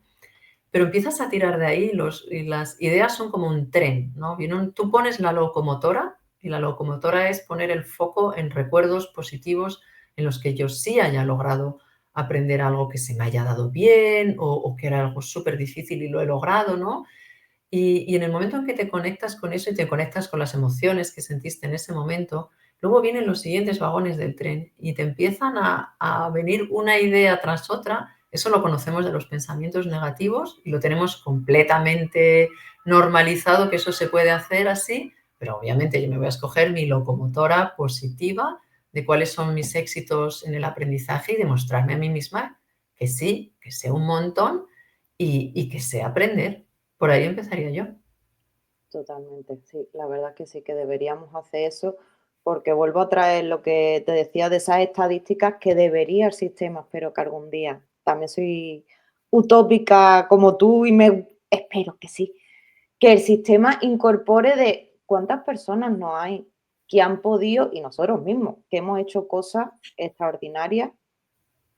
pero empiezas a tirar de ahí y las ideas son como un tren, ¿no? Tú pones la locomotora y la locomotora es poner el foco en recuerdos positivos en los que yo sí haya logrado aprender algo que se me haya dado bien o que era algo súper difícil y lo he logrado, ¿no? Y en el momento en que te conectas con eso y te conectas con las emociones que sentiste en ese momento, luego vienen los siguientes vagones del tren y te empiezan a venir una idea tras otra. Eso lo conocemos de los pensamientos negativos y lo tenemos completamente normalizado que eso se puede hacer así, pero obviamente yo me voy a escoger mi locomotora positiva de cuáles son mis éxitos en el aprendizaje y demostrarme a mí misma que sí, que sé un montón y que sé aprender. Por ahí empezaría yo. Totalmente, sí, la verdad que sí que deberíamos hacer eso, porque vuelvo a traer lo que te decía de esas estadísticas que debería el sistema, espero que algún día. También soy utópica como tú y me espero que sí, que el sistema incorpore de cuántas personas no hay que han podido, y nosotros mismos, que hemos hecho cosas extraordinarias,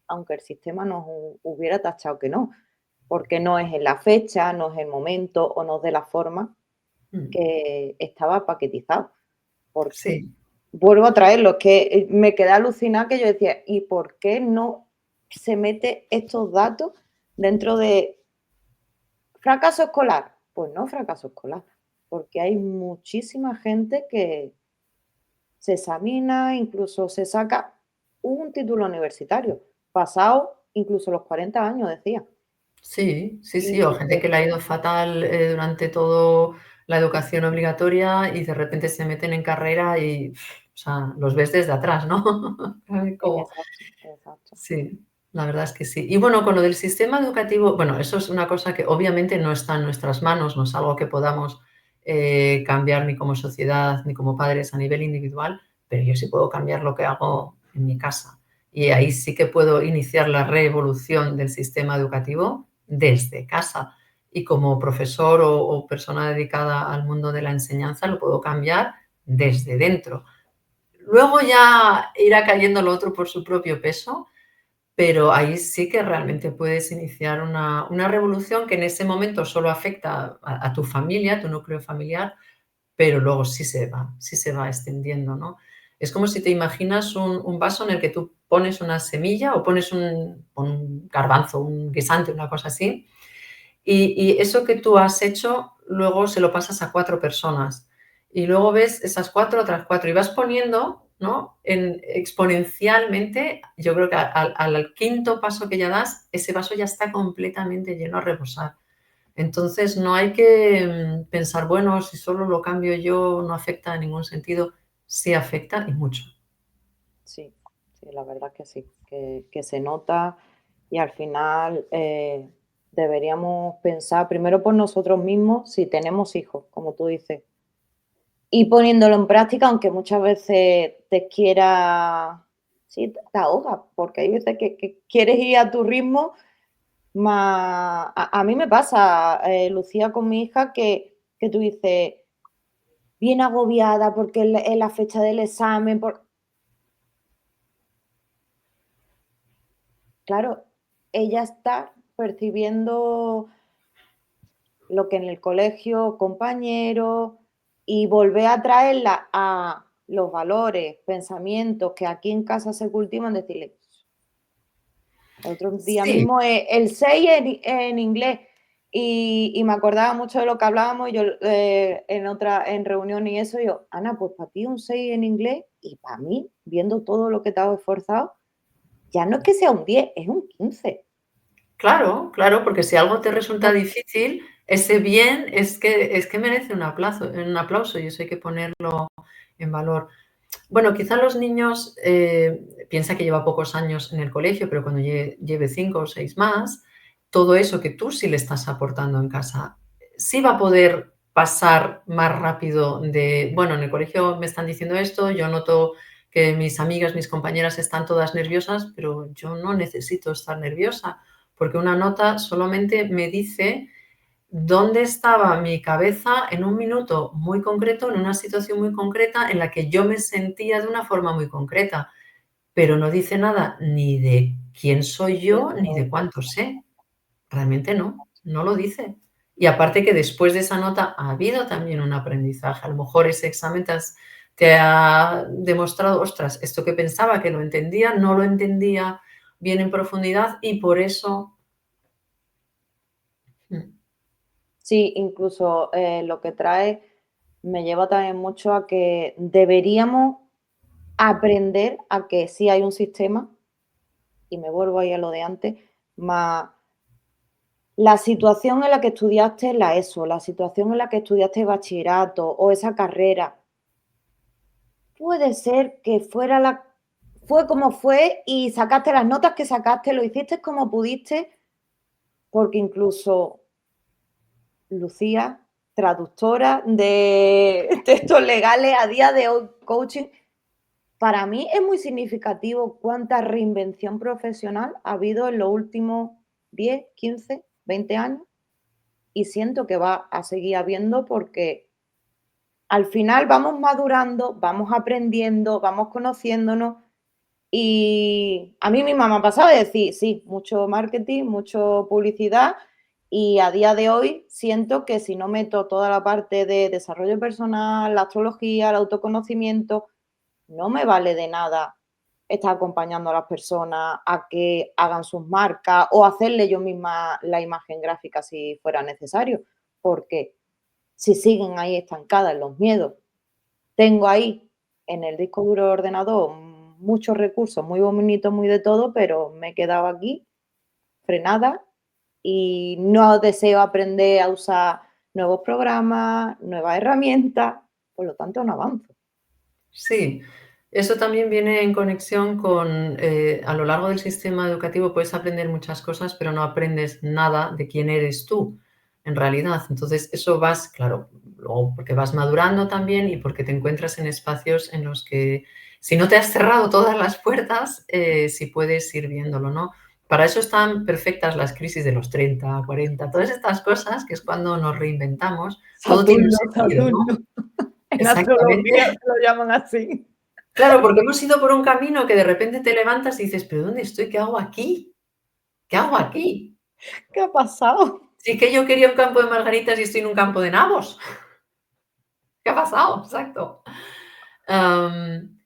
aunque el sistema nos hubiera tachado que no, porque no es en la fecha, no es el momento o no es de la forma Mm, que estaba paquetizado, porque sí, vuelvo a traerlo, es que, me quedé alucinada que yo decía: "¿Y por qué no se mete estos datos dentro de fracaso escolar?". Pues no fracaso escolar, porque hay muchísima gente que se examina, incluso se saca un título universitario, pasado incluso los 40 años, decía. Sí, sí, Y sí, o gente dices, que le ha ido fatal, durante todo la educación obligatoria y de repente se meten en carrera y, o sea, los ves desde atrás, ¿no? Como exacto, exacto. sí, la verdad es que sí. Y bueno, con lo del sistema educativo, bueno, eso es una cosa que obviamente no está en nuestras manos, no es algo que podamos, cambiar ni como sociedad ni como padres a nivel individual, pero yo sí puedo cambiar lo que hago en mi casa. Y ahí sí que puedo iniciar la revolución del sistema educativo desde casa. Y como profesor o persona dedicada al mundo de la enseñanza, lo puedo cambiar desde dentro. Luego ya irá cayendo lo otro por su propio peso, pero ahí sí que realmente puedes iniciar una revolución que en ese momento solo afecta a tu familia, a tu núcleo familiar, pero luego sí se va extendiendo, ¿no? Es como si te imaginas un vaso en el que tú pones una semilla o pones un garbanzo, un guisante, una cosa así, y eso que tú has hecho, luego se lo pasas a 4 personas. Y luego ves esas 4 otras 4 y vas poniendo, ¿no? En exponencialmente, yo creo que al quinto paso que ya das, ese vaso ya está completamente lleno a rebosar. Entonces, no hay que, pensar, bueno, si solo lo cambio yo, no afecta en ningún sentido. Sí afecta y mucho. Sí, sí, la verdad que sí, que se nota y al final deberíamos pensar primero por nosotros mismos, si tenemos hijos, como tú dices, y poniéndolo en práctica, aunque muchas veces te quiera, sí, te ahoga, porque hay veces que quieres ir a tu ritmo, a mí me pasa, Lucía, con mi hija, que tú dices, bien agobiada porque es la fecha del examen, claro, ella está percibiendo lo que en el colegio, compañeros, y volver a traerla a los valores, pensamientos que aquí en casa se cultivan, decirle, el otro día Sí, mismo el 6 en inglés, y me acordaba mucho de lo que hablábamos, y yo en reunión y eso, yo, Ana, pues para ti un 6 en inglés, y para mí, viendo todo lo que te has esforzado, ya no es que sea un 10 es un 15. claro, claro, porque si algo te resulta difícil, ese bien es que merece un aplauso y eso hay que ponerlo en valor. Bueno, quizá los niños, piensa que lleva pocos años en el colegio, pero cuando lleve 5 o 6 más, todo eso que tú sí le estás aportando en casa, sí va a poder pasar más rápido de, bueno, en el colegio me están diciendo esto, yo noto que mis amigas, mis compañeras están todas nerviosas, pero yo no necesito estar nerviosa, porque una nota solamente me dice dónde estaba mi cabeza en un minuto muy concreto, en una situación muy concreta en la que yo me sentía de una forma muy concreta, pero no dice nada ni de quién soy yo ni de cuánto sé. Realmente no, no lo dice. Y aparte que después de esa nota ha habido también un aprendizaje. A lo mejor ese examen te ha demostrado, ostras, esto que pensaba que lo entendía, no lo entendía bien en profundidad y por eso... Mm, Sí, incluso, lo que trae me lleva también mucho a que deberíamos aprender a que sí hay un sistema, y me vuelvo ahí a lo de antes, más la situación en la que estudiaste la ESO, la situación en la que estudiaste bachillerato o esa carrera, puede ser que fue como fue y sacaste las notas que sacaste, lo hiciste como pudiste, porque incluso Lucía, traductora de textos legales a día de hoy, coaching. Para mí es muy significativo cuánta reinvención profesional ha habido en los últimos 10, 15, 20 años y siento que va a seguir habiendo porque al final vamos madurando, vamos aprendiendo, vamos conociéndonos y a mí misma me ha pasado de decir, sí, mucho marketing, mucho publicidad y a día de hoy siento que si no meto toda la parte de desarrollo personal, la astrología, el autoconocimiento, no me vale de nada estar acompañando a las personas a que hagan sus marcas o hacerle yo misma la imagen gráfica si fuera necesario, porque si siguen ahí estancadas en los miedos, tengo ahí en el disco duro del ordenador muchos recursos, muy bonitos, muy de todo, pero me he quedado aquí, frenada, y no deseo aprender a usar nuevos programas, nuevas herramientas, por lo tanto no avanzo. Sí, eso también viene en conexión con, a lo largo del sistema educativo puedes aprender muchas cosas, pero no aprendes nada de quién eres tú, en realidad. Entonces, eso vas, claro, luego porque vas madurando también y porque te encuentras en espacios en los que, si no te has cerrado todas las puertas, sí puedes ir viéndolo, ¿no? Para eso están perfectas las crisis de los 30, 40, todas estas cosas, que es cuando nos reinventamos, todo tiene un Saturno, sentido, ¿no? Saturno. En Exactamente. astrología lo llaman así. Claro, porque hemos ido por un camino que de repente te levantas y dices: "¿Pero dónde estoy? ¿Qué hago aquí? ¿Qué hago aquí? ¿Qué ha pasado? Si es que yo quería un campo de margaritas y estoy en un campo de nabos, ¿qué ha pasado?". Exacto. Am,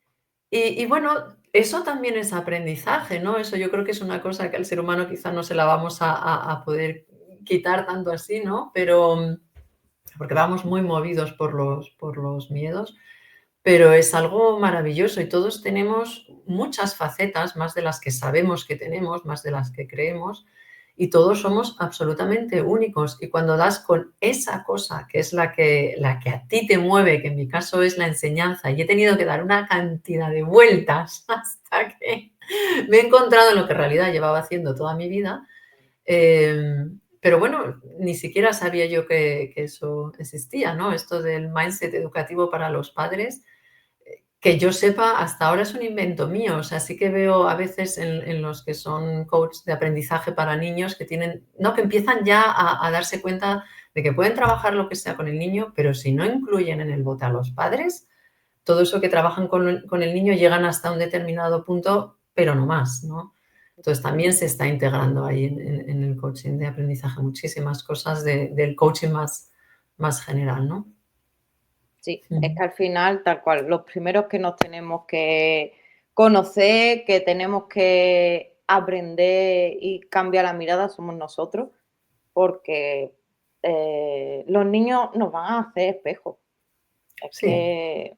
y bueno, eso también es aprendizaje, ¿no? Eso yo creo que es una cosa que al ser humano quizá no se la vamos a poder quitar tanto así, ¿no? Pero, porque vamos muy movidos por los miedos. Pero es algo maravilloso y todos tenemos muchas facetas, más de las que sabemos que tenemos, más de las que creemos, y todos somos absolutamente únicos. Y cuando das con esa cosa que es la que a ti te mueve, que en mi caso es la enseñanza, y he tenido que dar una cantidad de vueltas hasta que me he encontrado en lo que en realidad llevaba haciendo toda mi vida, pero bueno, ni siquiera sabía yo que eso existía, ¿no? Esto del mindset educativo para los padres, que yo sepa, hasta ahora es un invento mío. O sea, sí que veo a veces en los que son coach de aprendizaje para niños que tienen, no, que empiezan ya a darse cuenta de que pueden trabajar lo que sea con el niño, pero si no incluyen en el bote a los padres, todo eso que trabajan con el niño llegan hasta un determinado punto, pero no más, ¿no? Entonces también se está integrando ahí en el coaching de aprendizaje muchísimas cosas del coaching más general, ¿no? Sí, es Ujú. que al final, tal cual, los primeros que nos tenemos que conocer, que tenemos que aprender y cambiar la mirada somos nosotros, porque los niños nos van a hacer espejos. Es Sí. que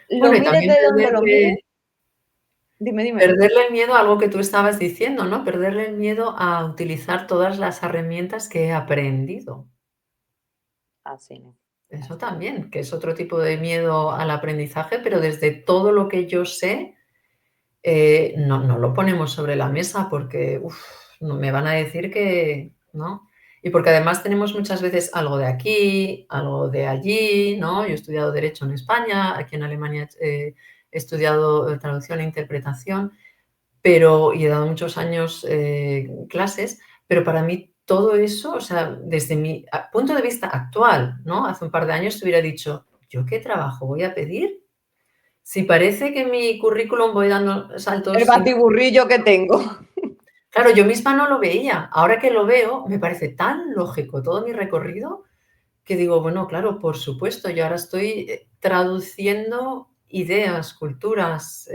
lo Bueno, y mires también de donde lo mires, dime, dime. perderle el miedo a algo que tú estabas diciendo, ¿no? Perderle el miedo a utilizar todas las herramientas que he aprendido. Así no, Eso así no. también, que es otro tipo de miedo al aprendizaje, pero desde todo lo que yo sé, no lo ponemos sobre la mesa porque, no me van a decir que ¿no? Y porque además tenemos muchas veces algo de aquí, algo de allí, ¿no? Yo he estudiado derecho en España, aquí en Alemania, he estudiado traducción e interpretación. Pero y he dado muchos años, clases, pero para mí todo eso, o sea, desde mi punto de vista actual, ¿no? Hace un par de años te hubiera dicho: "¿Yo qué trabajo voy a pedir? Si parece que en mi currículum voy dando El saltos sin". batiburrillo que tengo. Claro, yo misma no lo veía. Ahora que lo veo, me parece tan lógico todo mi recorrido que digo: "Bueno, claro, por supuesto, yo ahora estoy, traduciendo ideas, culturas,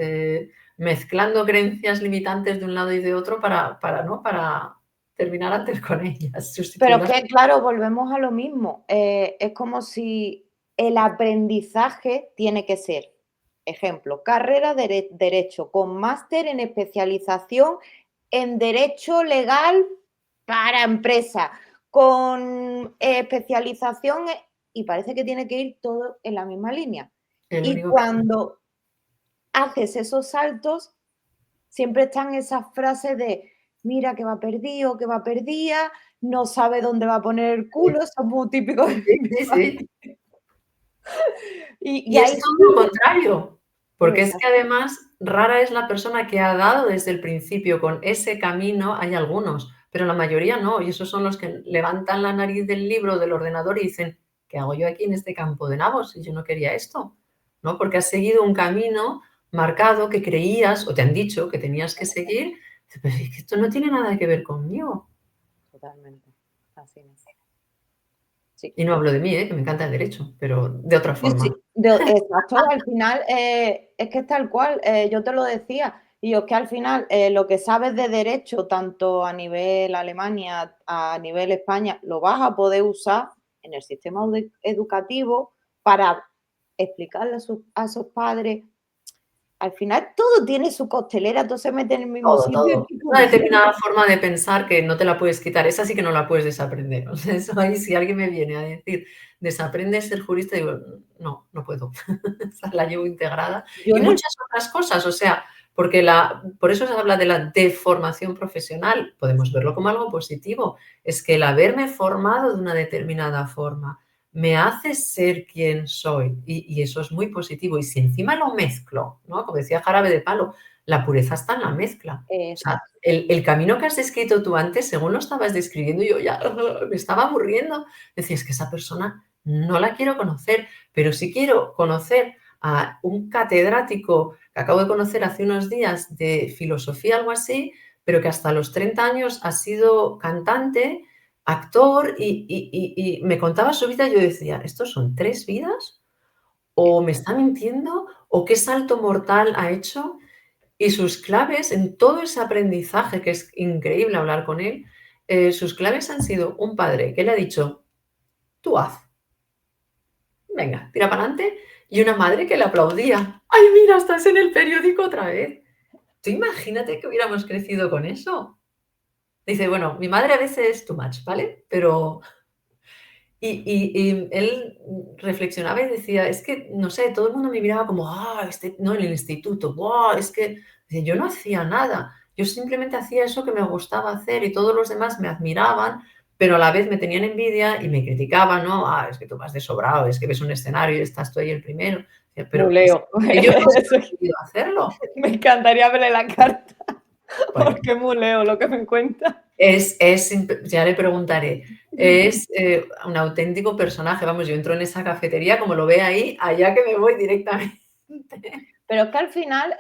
mezclando creencias limitantes de un lado y de otro para, ¿no? Para terminar antes con ellas, Pero es sustituirlas". que, claro, volvemos a lo mismo. Es como si el aprendizaje tiene que ser, ejemplo, carrera de derecho con máster en especialización en derecho legal para empresa, con especialización y parece que tiene que ir todo en la misma línea. El Y único que cuando haces esos saltos, siempre están esas frases de: "Mira que va perdido, que va perdida, no sabe dónde va a poner el sí, culo", eso es muy típico de sí, mi sí, sí. país. Y Y es ahí todo lo surge contrario, porque es que exacto, además rara es la persona que ha dado desde el principio con ese camino, hay algunos, pero la mayoría no, y esos son los que levantan la nariz del libro, del ordenador y dicen: "¿Qué hago yo aquí en este campo de nabos si yo no quería esto?", ¿no? Porque has seguido un camino marcado que creías o te han dicho que tenías que seguir, dices: "Pero es que esto no tiene nada que ver conmigo". totalmente, así es. Sí. Y no hablo de mí, que me encanta el derecho, pero de otra Sí, forma. sí, exacto, al final, es que es tal cual, yo te lo decía, y yo es que al final, lo que sabes de derecho, tanto a nivel Alemania, a nivel España, lo vas a poder usar en el sistema educativo para explicarle a esos padres al final todo tiene su costelera, todo se mete en el mismo Todo, sitio y todo. tipo Una de determinada siempre. forma de pensar que no te la puedes quitar, esa sí que no la puedes desaprender. O sea, eso ahí si alguien me viene a decir: "Desaprende ser jurista", digo: "No, no puedo". Esa la llevo integrada. Yo Y en el muchas otras cosas, o sea, porque por eso se habla de la deformación profesional, podemos verlo como algo positivo. Es que el haberme formado de una determinada forma me hace ser quien soy, y eso es muy positivo. Y si encima lo mezclo, ¿no? Como decía Jarabe de Palo, la pureza está en la mezcla. O sea, exacto, el camino que has descrito tú antes, según lo estabas describiendo, yo ya me estaba aburriendo. Decía: "Es que esa persona no la quiero conocer, pero sí quiero conocer a un catedrático que acabo de conocer hace unos días de filosofía, algo así, pero que hasta los 30 años ha sido cantante, actor y me contaba su vida". Y yo decía: "¿Estos son 3 vidas? ¿O me está mintiendo? ¿O qué salto mortal ha hecho?". Y sus claves en todo ese aprendizaje, que es increíble hablar con él, sus claves han sido un padre que le ha dicho: "Tú haz, venga, tira para adelante", y una madre que le aplaudía. "Ay, mira, estás en el periódico otra vez". Tú imagínate que hubiéramos crecido con eso. Dice: "Bueno, mi madre a veces es too much, ¿vale? Pero". Y él reflexionaba y decía: "Es que, no sé, todo el mundo me miraba como, no, en el instituto, ¡buah! Es que", dice: "Yo no hacía nada, yo simplemente hacía eso que me gustaba hacer y todos los demás me admiraban, pero a la vez me tenían envidia y me criticaban, ¿no? Es que tú vas de sobrado, es que ves un escenario y estás tú ahí el primero". Decía: "Pero es muleo. que ellos no se Eso han atrevido a hacerlo". me encantaría verle la carta, Bueno. porque muleo lo que me cuenta. Ya le preguntaré. Es, un auténtico personaje. Vamos, yo entro en esa cafetería, como lo ve ahí, allá que me voy directamente. Pero es que al final,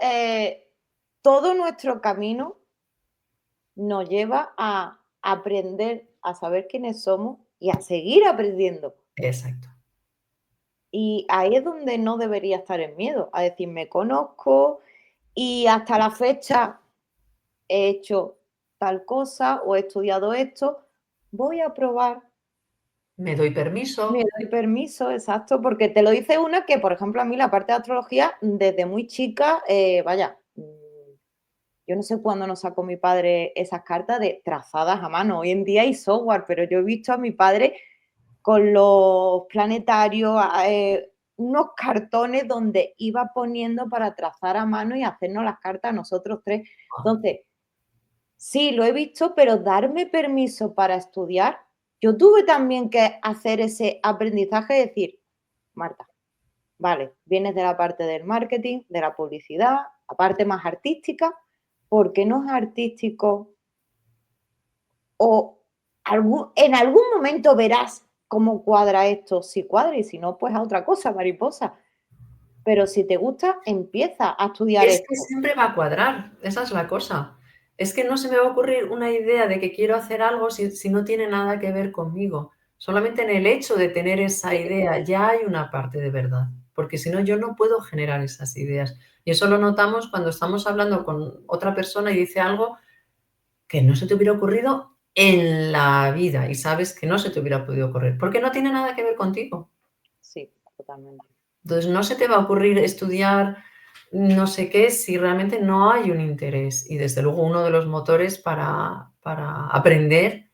todo nuestro camino nos lleva a aprender, a saber quiénes somos y a seguir aprendiendo. Exacto. Y ahí es donde no debería estar el miedo, a decir, me conozco y hasta la fecha he hecho tal cosa o he estudiado esto, voy a probar, Me doy me permiso. doy permiso, exacto, porque te lo dice una que, por ejemplo, a mí la parte de astrología, desde muy chica, vaya, yo no sé cuándo nos sacó mi padre esas cartas de trazadas a mano. Hoy en día hay software, pero yo he visto a mi padre con los planetarios, unos cartones donde iba poniendo para trazar a mano y hacernos las cartas a nosotros 3. Entonces, sí, lo he visto, pero darme permiso para estudiar, yo tuve también que hacer ese aprendizaje de decir: "Marta, vale, vienes de la parte del marketing, de la publicidad, la parte más artística, ¿por qué no es artístico? O en algún momento verás cómo cuadra esto, si cuadra y si no, pues a otra cosa, mariposa. Pero si te gusta, empieza a estudiar Es que esto". siempre va a cuadrar, esa es la cosa. Es que no se me va a ocurrir una idea de que quiero hacer algo si no tiene nada que ver conmigo. Solamente en el hecho de tener esa idea ya hay una parte de verdad, porque si no, yo no puedo generar esas ideas. Y eso lo notamos cuando estamos hablando con otra persona y dice algo que no se te hubiera ocurrido en la vida y sabes que no se te hubiera podido ocurrir, porque no tiene nada que ver contigo. Sí, totalmente. Entonces, no se te va a ocurrir estudiar no sé qué si realmente no hay un interés. Y desde luego uno de los motores para aprender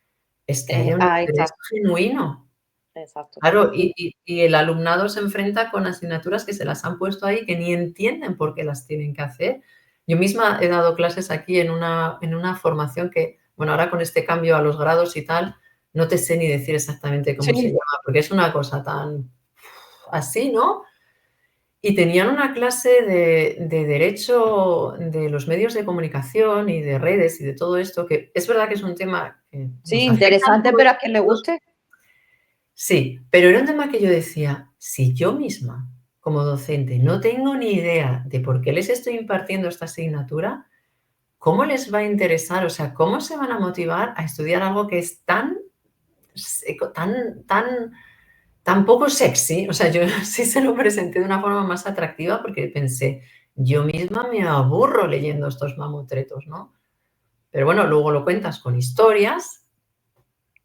es que haya un interés Exacto, genuino. exacto. Claro, Y y el alumnado se enfrenta con asignaturas que se las han puesto ahí, que ni entienden por qué las tienen que hacer. Yo misma he dado clases aquí en una formación que, bueno, ahora con este cambio a los grados y tal, no te sé ni decir exactamente cómo se sí, llama, porque es una cosa tan así, ¿no? Y tenían una clase de derecho de los medios de comunicación y de redes y de todo esto, que es verdad que es un tema que sí, nos afecta a interesante, todos. pero a quien le guste, Sí, pero era un tema que yo decía, si yo misma, como docente, no tengo ni idea de por qué les estoy impartiendo esta asignatura, ¿cómo les va a interesar? O sea, ¿cómo se van a motivar a estudiar algo que es tan seco, tan poco sexy? O sea, yo sí se lo presenté de una forma más atractiva porque pensé, yo misma me aburro leyendo estos mamotretos, ¿no? Pero bueno, luego lo cuentas con historias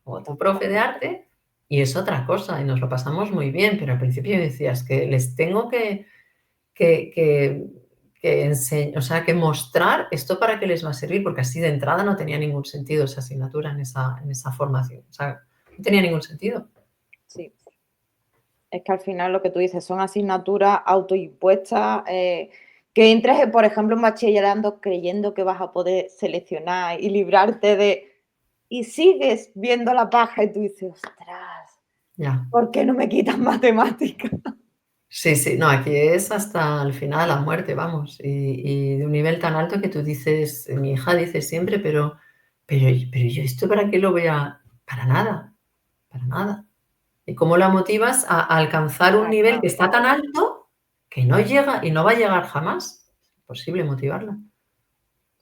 o tu profe de arte y es otra cosa y nos lo pasamos muy bien, pero al principio decías que les tengo que o sea, que mostrar esto para qué les va a servir, porque así de entrada no tenía ningún sentido esa asignatura en esa formación. O sea, no tenía ningún sentido. Sí. Es que al final lo que tú dices son asignaturas autoimpuestas, que entres, por ejemplo, en bachillerato creyendo que vas a poder seleccionar y librarte de... Y sigues viendo la paja y tú dices, ostras, Ya. ¿por qué no me quitan matemáticas? Sí, sí, no, aquí es hasta el final, la muerte, vamos, y de un nivel tan alto que tú dices, mi hija dice siempre, pero yo esto para qué lo voy a, para nada, para nada. ¿Y cómo la motivas a alcanzar un nivel que está tan alto que no llega y no va a llegar jamás? Es imposible motivarla.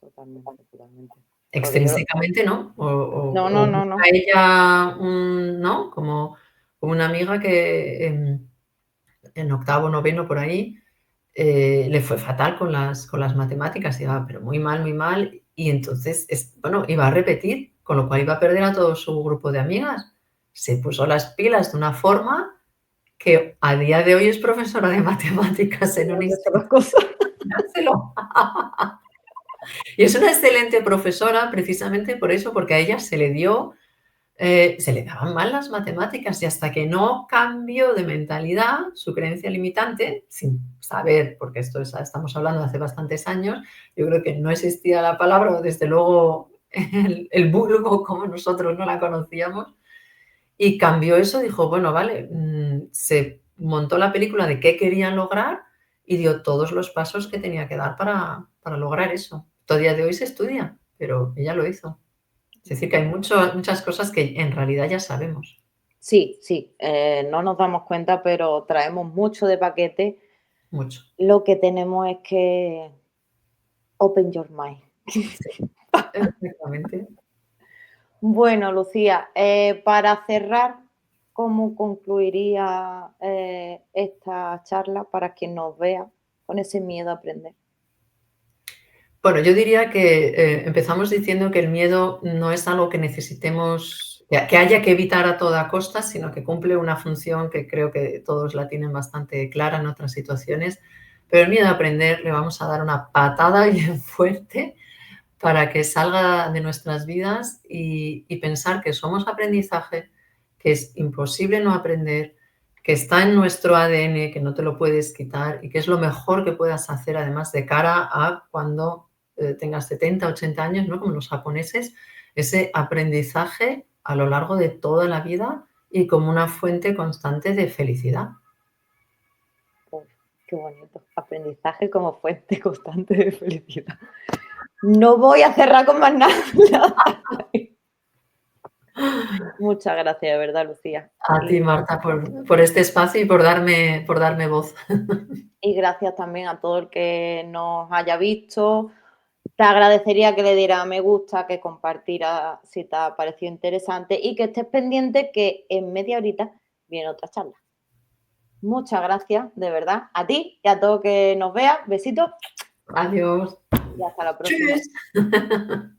Totalmente, totalmente. Porque yo... Extrínsecamente, ¿no? No, O no, no, busca no. ella un, ¿no? Como una amiga que en octavo, noveno, por ahí, le fue fatal con las matemáticas, iba, pero muy mal, y entonces, bueno, iba a repetir, con lo cual iba a perder a todo su grupo de amigas. Se puso las pilas de una forma que a día de hoy es profesora de matemáticas en un Creo que son las instituto. cosas. Y es una excelente profesora precisamente por eso, porque a ella se le dio, se le daban mal las matemáticas y hasta que no cambió de mentalidad, su creencia limitante, sin saber, porque estamos hablando de hace bastantes años, yo creo que no existía la palabra, o desde luego el vulgo como nosotros no la conocíamos, y cambió eso, dijo, bueno, vale, se montó la película de qué querían lograr y dio todos los pasos que tenía que dar para lograr eso. Todavía de hoy se estudia, pero ella lo hizo. Es decir, que hay muchas cosas que en realidad ya sabemos, Sí, sí, no nos damos cuenta, pero traemos mucho de paquete. mucho. Lo que tenemos es que open your mind. Sí, exactamente. Bueno, Lucía, para cerrar, ¿cómo concluiría esta charla para quien nos vea con ese miedo a aprender? Bueno, yo diría que empezamos diciendo que el miedo no es algo que necesitemos, que haya que evitar a toda costa, sino que cumple una función que creo que todos la tienen bastante clara en otras situaciones. Pero el miedo a aprender le vamos a dar una patada bien fuerte para que salga de nuestras vidas y pensar que somos aprendizaje, que es imposible no aprender, que está en nuestro ADN, que no te lo puedes quitar y que es lo mejor que puedas hacer además de cara a cuando tengas 70, 80 años, ¿no? Como los japoneses, ese aprendizaje a lo largo de toda la vida y como una fuente constante de felicidad. Uf, qué bonito. Aprendizaje como fuente constante de felicidad. No voy a cerrar con más nada. Muchas gracias, de verdad, Lucía. A ti, Marta, por este espacio y por darme voz. Y gracias también a todo el que nos haya visto. Te agradecería que le diera a me gusta, que compartiera si te ha parecido interesante y que estés pendiente que en media horita viene otra charla. Muchas gracias, de verdad, a ti y a todo que nos vea. Besitos Adiós. y hasta la próxima. Tschüss.